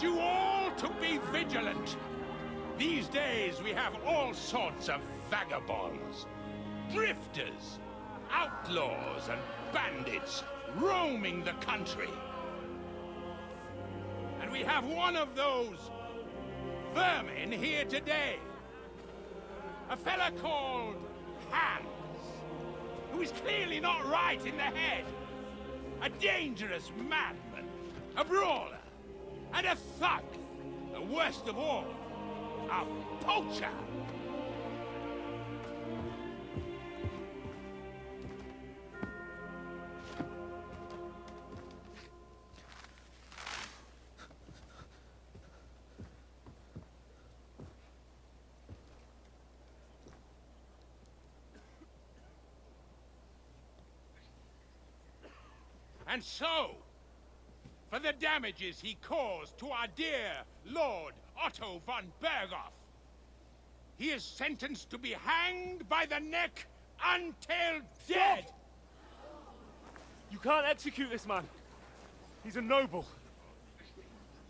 You all to be vigilant. These days we have all sorts of vagabonds, drifters, outlaws and bandits roaming the country. And we have one of those vermin here today. A fella called Hans, who is clearly not right in the head. A dangerous madman, a brawler, and a thug, the worst of all, a poacher. And so, for the damages he caused to our dear Lord Otto von Berghoff, he is sentenced to be hanged by the neck until dead! You can't execute this man. He's a noble.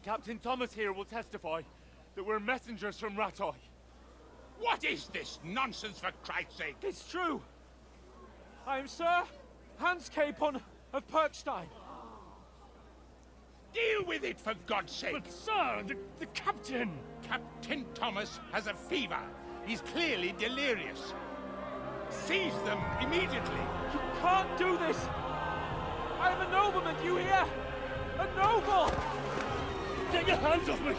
Captain Thomas here will testify that we're messengers from Ratoi. What is this nonsense, for Christ's sake? It's true. I am Sir Hans Capon of Perkstein. Deal with it, for God's sake! But sir, the captain! Captain Thomas has a fever. He's clearly delirious. Seize them immediately. You can't do this! I am a nobleman, do you hear? A noble! Get your hands off me!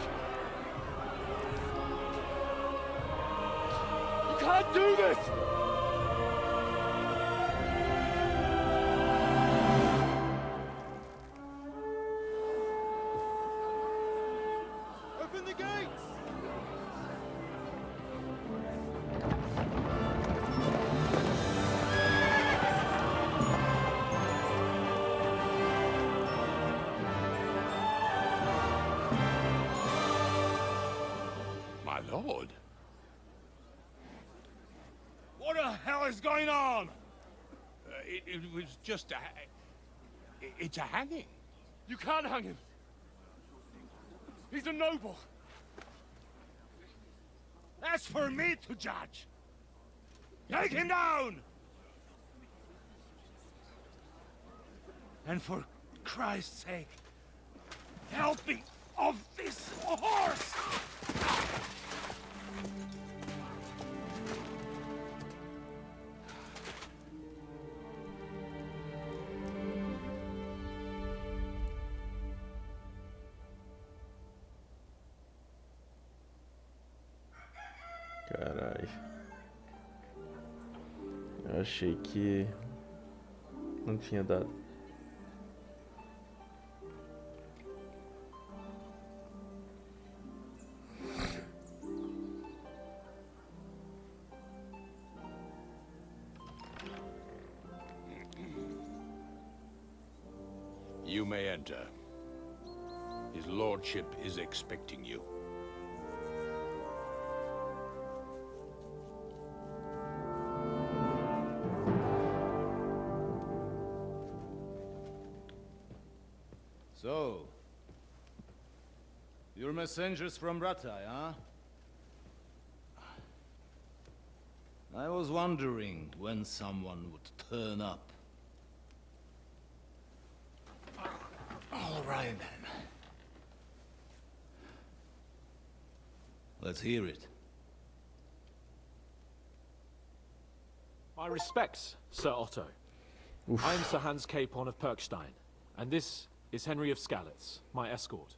You can't do this! Open the gates! My lord. What the hell is going on? It was just a... It's a hanging. You can't hang him. He's a noble. That's for me to judge. Take him down! And for Christ's sake, help me off this horse! Carai. Eu achei que não tinha dado. You may enter. His lordship is expecting you. So, you're messengers from Ratai, huh? I was wondering when someone would turn up. All right, then. Let's hear it. My respects, Sir Otto. I am Sir Hans Capon of Perkstein, and this is Henry of Skalitz, my escort.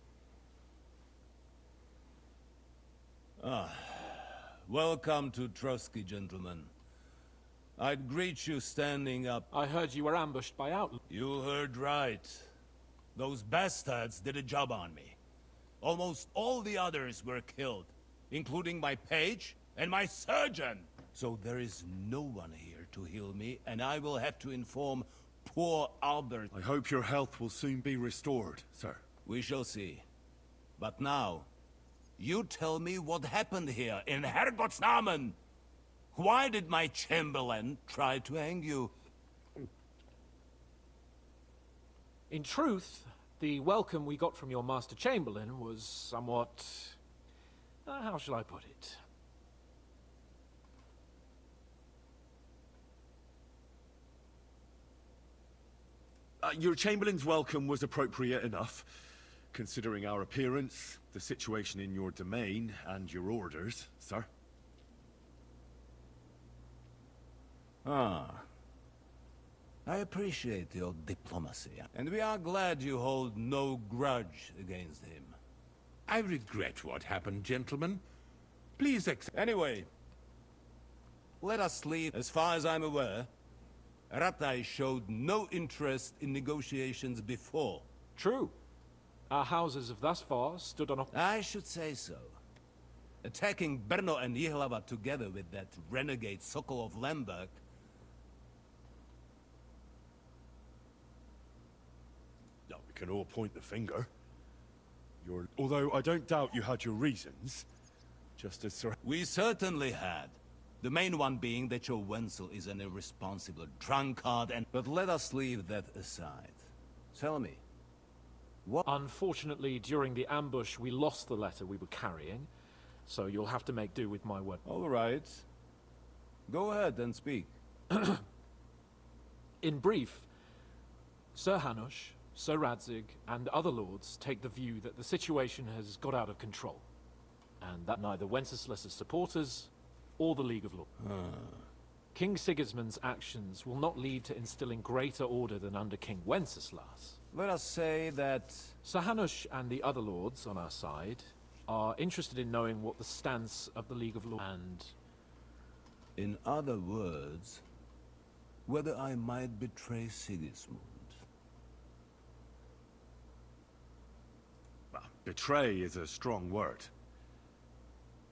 Welcome to Trotsky, gentlemen. I'd greet you standing up. I heard you were ambushed by outlaws. You heard right. Those bastards did a job on me. Almost all the others were killed, including my page and my surgeon. So there is no one here to heal me, and I will have to inform poor Albert. I hope your health will soon be restored, sir. We shall see. But now, you tell me what happened here in Herrgott's Namen. Why did my chamberlain try to hang you? In truth, the welcome we got from your Master Chamberlain was somewhat... how shall I put it? Your Chamberlain's welcome was appropriate enough, considering our appearance, the situation in your domain, and your orders, sir. I appreciate your diplomacy, and we are glad you hold no grudge against him. I regret what happened, gentlemen. Please accept... Anyway, let us leave. As far as I'm aware, Ratai showed no interest in negotiations before. True. Our houses have thus far stood on a... I should say so. Attacking Brno and Jihlava together with that renegade Sokol of Lemberg. can all point the finger. Although I don't doubt you had your reasons, just as Sir... We certainly had. The main one being that your Wenzel is an irresponsible drunkard and... But let us leave that aside. Tell me, what... Unfortunately, during the ambush, we lost the letter we were carrying, so you'll have to make do with my word. All right. Go ahead and speak. In brief, Sir Hanush, Sir Radzig, and other lords take the view that the situation has got out of control, and that neither Wenceslas's supporters or the League of Lords. King Sigismund's actions will not lead to instilling greater order than under King Wenceslas. Let us say that... Sir Hanush and the other lords on our side are interested in knowing what the stance of the League of Lords and... In other words, whether I might betray Sigismund. Well, betray is a strong word.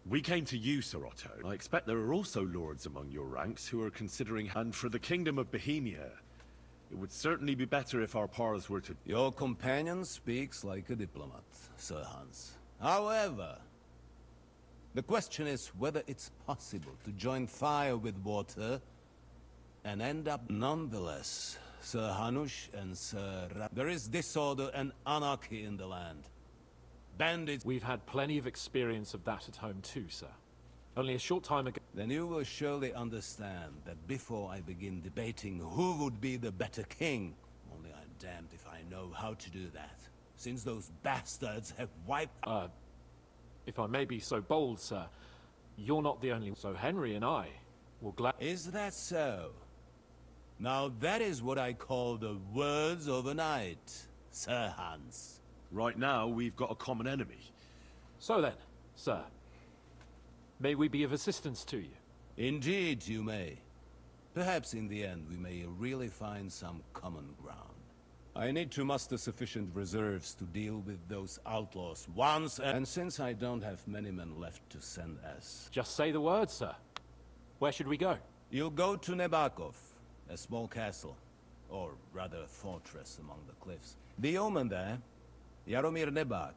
We came to you, Sir Otto. I expect there are also lords among your ranks who are considering... And for the Kingdom of Bohemia, it would certainly be better if our paths were to... Your companion speaks like a diplomat, Sir Hans. However, the question is whether it's possible to join fire with water and end up nonetheless. Sir Hanush and Sir there is disorder and anarchy in the land. Bandits... We've had plenty of experience of that at home too, sir. Only a short time ago... Then you will surely understand that before I begin debating who would be the better king, only I'm damned if I know how to do that, since those bastards have wiped... If I may be so bold, sir, you're not the only... So Henry and I will Is that so? Now that is what I call the words of a knight, Sir Hans. Right now, we've got a common enemy. So then, sir, may we be of assistance to you? Indeed you may. Perhaps in the end we may really find some common ground. I need to muster sufficient reserves to deal with those outlaws once, and since I don't have many men left to send as... Just say the word, sir. Where should we go? You'll go to Nebakov, a small castle, or rather a fortress among the cliffs. The yeoman there, Jaromir Nebak,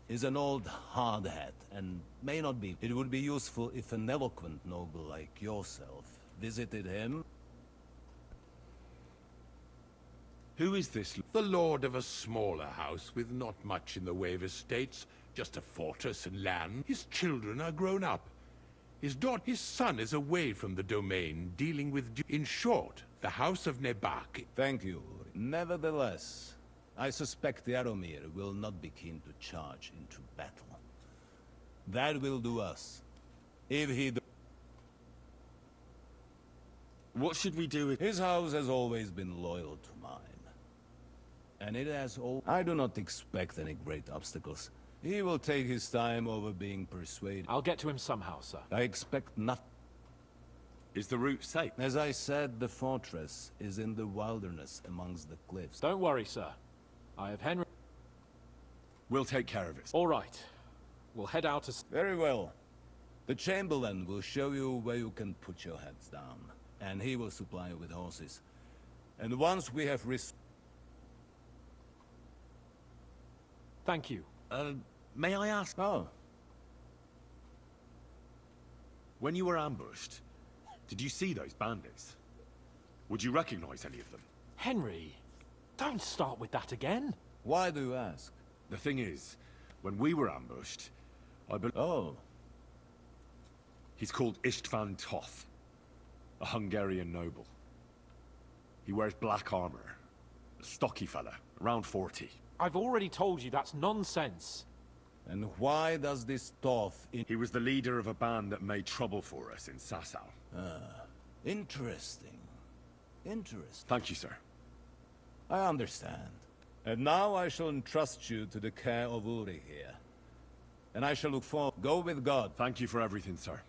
is an old hardhat and may not be. It would be useful if an eloquent noble like yourself visited him. Who is this? The lord of a smaller house with not much in the way of estates, just a fortress and land. His children are grown up. His son is away from the domain, dealing with... In short, the house of Nebak... Thank you. Nevertheless, I suspect Jaromir will not be keen to charge into battle. That will do us. If he... What should we do with... His house has always been loyal to mine. And it has all... I do not expect any great obstacles. He will take his time over being persuaded. I'll get to him somehow, sir. I expect nothing. Is the route safe? As I said, the fortress is in the wilderness amongst the cliffs. Don't worry, sir. I have Henry... We'll take care of it. All right. We'll head out to... Very well. The Chamberlain will show you where you can put your heads down. And he will supply you with horses. And once we have Thank you. May I ask? Oh. When you were ambushed, did you see those bandits? Would you recognize any of them? Henry, don't start with that again. Why do you ask? The thing is, when we were ambushed, Oh. He's called István Toth, a Hungarian noble. He wears black armor. A stocky fella, around 40. I've already told you that's nonsense. And why does this Toth... He was the leader of a band that made trouble for us in Sasau. Interesting. Interesting. Thank you, sir. I understand. And now I shall entrust you to the care of Uri here. And I shall look forward. Go with God. Thank you for everything, sir.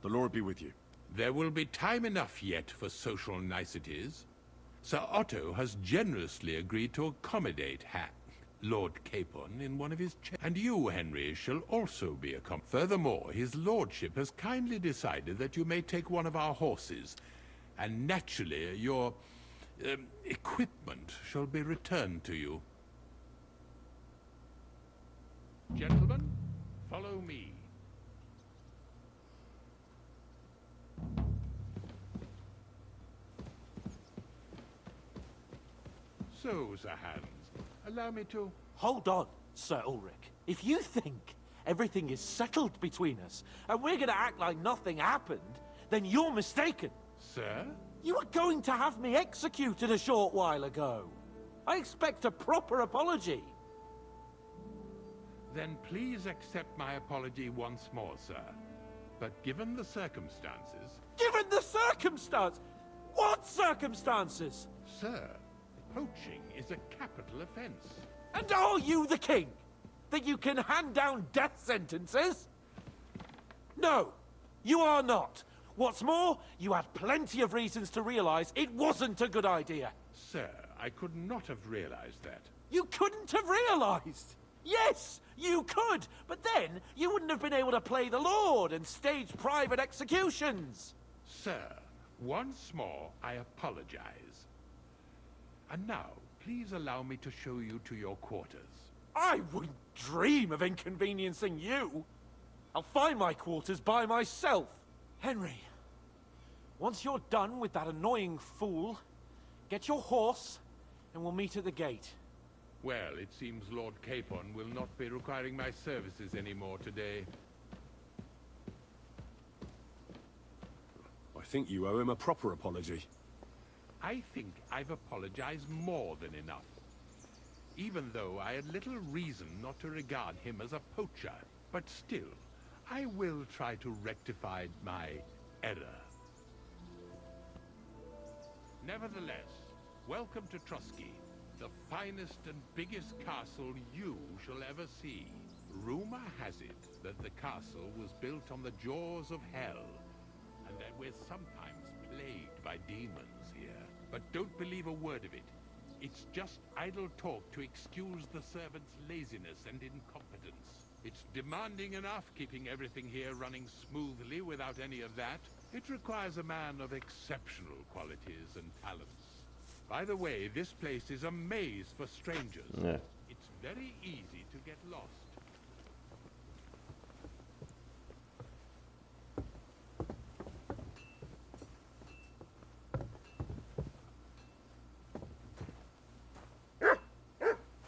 The Lord be with you. There will be time enough yet for social niceties. Sir Otto has generously agreed to accommodate Lord Capon in one of his and you, Henry, shall also be accommodated. Furthermore, his lordship has kindly decided that you may take one of our horses. And naturally, your equipment shall be returned to you. Gentlemen, follow me. So, Sir Hans, allow me to... Hold on, Sir Ulrich. If you think everything is settled between us, and we're gonna act like nothing happened, then you're mistaken. Sir? You were going to have me executed a short while ago. I expect a proper apology. Then please accept my apology once more, sir. But given the circumstances... Given the circumstance? What circumstances? Sir, poaching is a capital offense. And are you the king? That you can hand down death sentences? No, you are not. What's more, you had plenty of reasons to realize it wasn't a good idea. Sir, I could not have realized that. You couldn't have realized? Yes, you could, but then you wouldn't have been able to play the Lord and stage private executions. Sir, once more, I apologize. And now, please allow me to show you to your quarters. I wouldn't dream of inconveniencing you. I'll find my quarters by myself. Henry, once you're done with that annoying fool, get your horse and we'll meet at the gate. Well, it seems Lord Capon will not be requiring my services anymore today. I think you owe him a proper apology. I think I've apologized more than enough. Even though I had little reason not to regard him as a poacher. But still, I will try to rectify my error. Nevertheless, welcome to Trusky, the finest and biggest castle you shall ever see. Rumor has it that the castle was built on the jaws of hell, and that we're sometimes plagued by demons here. But don't believe a word of it. It's just idle talk to excuse the servants' laziness and incompetence. It's demanding enough keeping everything here running smoothly without any of that. It requires a man of exceptional qualities and talents. By the way, this place is a maze for strangers. Yeah. It's very easy to get lost.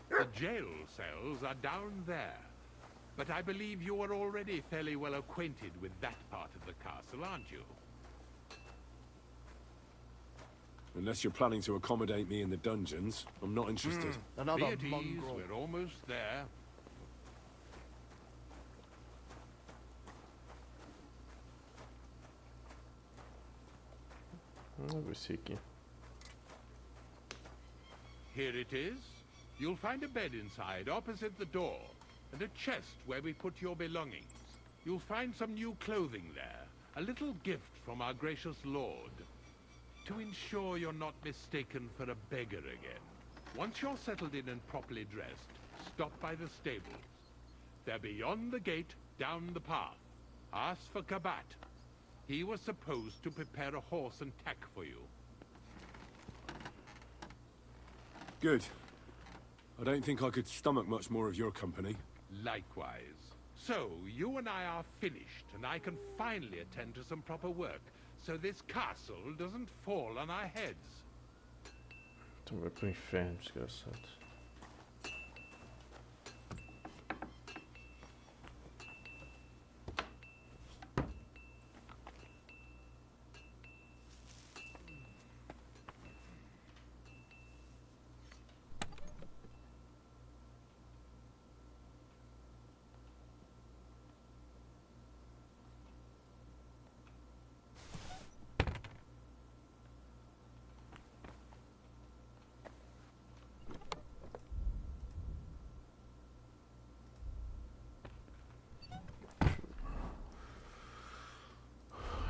The jail cells are down there. But I believe you are already fairly well acquainted with that part of the castle, aren't you? Unless you're planning to accommodate me in the dungeons, I'm not interested. Be at ease, we're almost there. Vamos ver se aqui. Here it is. You'll find a bed inside, opposite the door, and a chest where we put your belongings. You'll find some new clothing there, a little gift from our gracious lord, to ensure you're not mistaken for a beggar again. Once you're settled in and properly dressed, stop by the stables. They're beyond the gate, down the path. Ask for Kabat. He was supposed to prepare a horse and tack for you. Good. I don't think I could stomach much more of your company. Likewise. So, you and I are finished, and I can finally attend to some proper work, so this castle doesn't fall on our heads. Então vai pro inferno, desgraçado.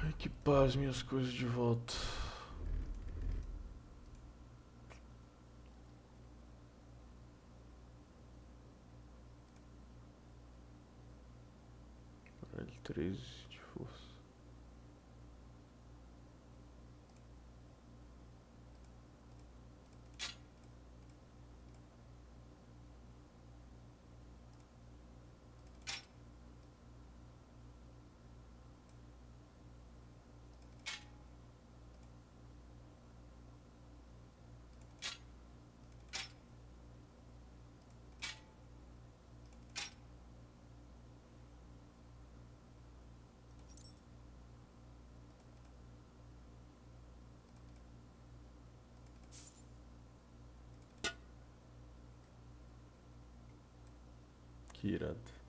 Equipar as minhas coisas de volta. Caralho, 13 de força. Que irado.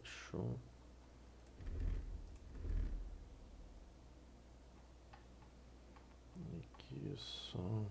Fechou. Aqui é só.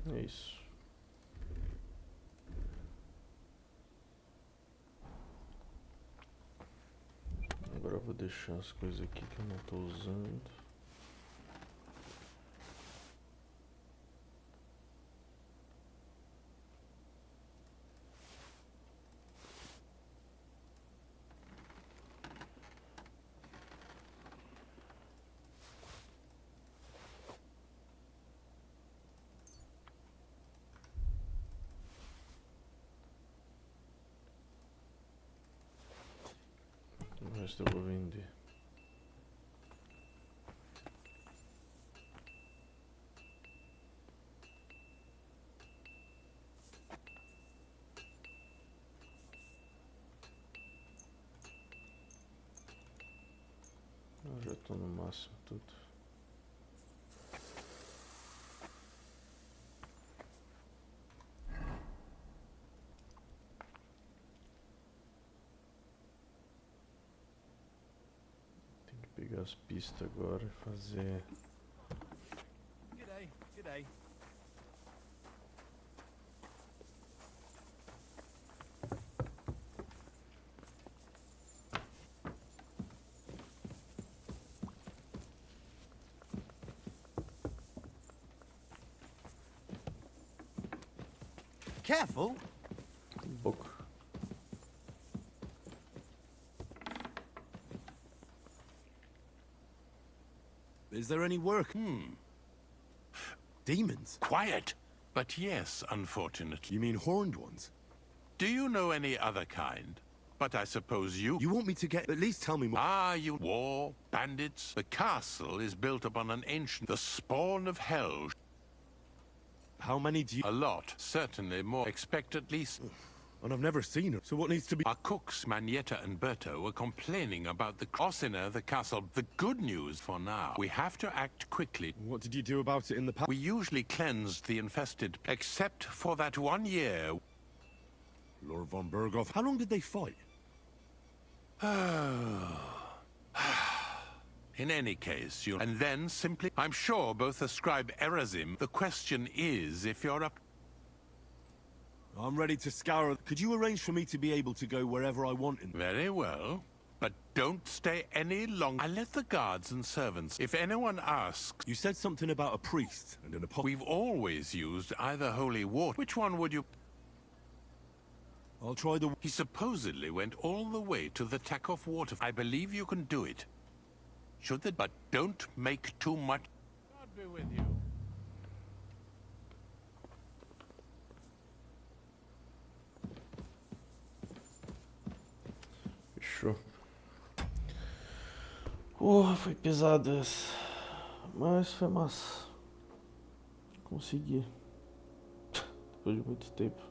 É isso. Agora eu vou deixar as coisas aqui que eu não estou usando. O resto eu vou vender. Eu já estou no máximo tudo. Pegar as pistas agora e fazer. G'day, g'day. Careful. Book. Is there any work? Demons? Quiet! But yes, unfortunately. You mean horned ones? Do you know any other kind? But I suppose you... You want me to get... At least tell me more. Ah, you... War, bandits... The castle is built upon an ancient... The spawn of hell. How many do you... A lot. Certainly more. Expect at least... And I've never seen her, so what needs to be... Our cooks, Manietta and Berto, were complaining about the Ossina, the castle. The good news for now, we have to act quickly. What did you do about it in the past? We usually cleansed the infested, except for that 1 year. Lord von Berghoff, how long did they fight? In any case, you... And then simply... I'm sure both ascribe Erazim. The question is if you're up... I'm ready to scour. Could you arrange for me to be able to go wherever I want? Very well. But don't stay any longer. I let the guards and servants. If anyone asks... You said something about a priest and an apostle. We've always used either holy water. Which one would you... I'll try the... He supposedly went all the way to the Takoff water. I believe you can do it. Should they... But don't make too much... God be with you. Fechou. Porra, foi pesado essa. Mas foi massa. Consegui. Depois de muito tempo.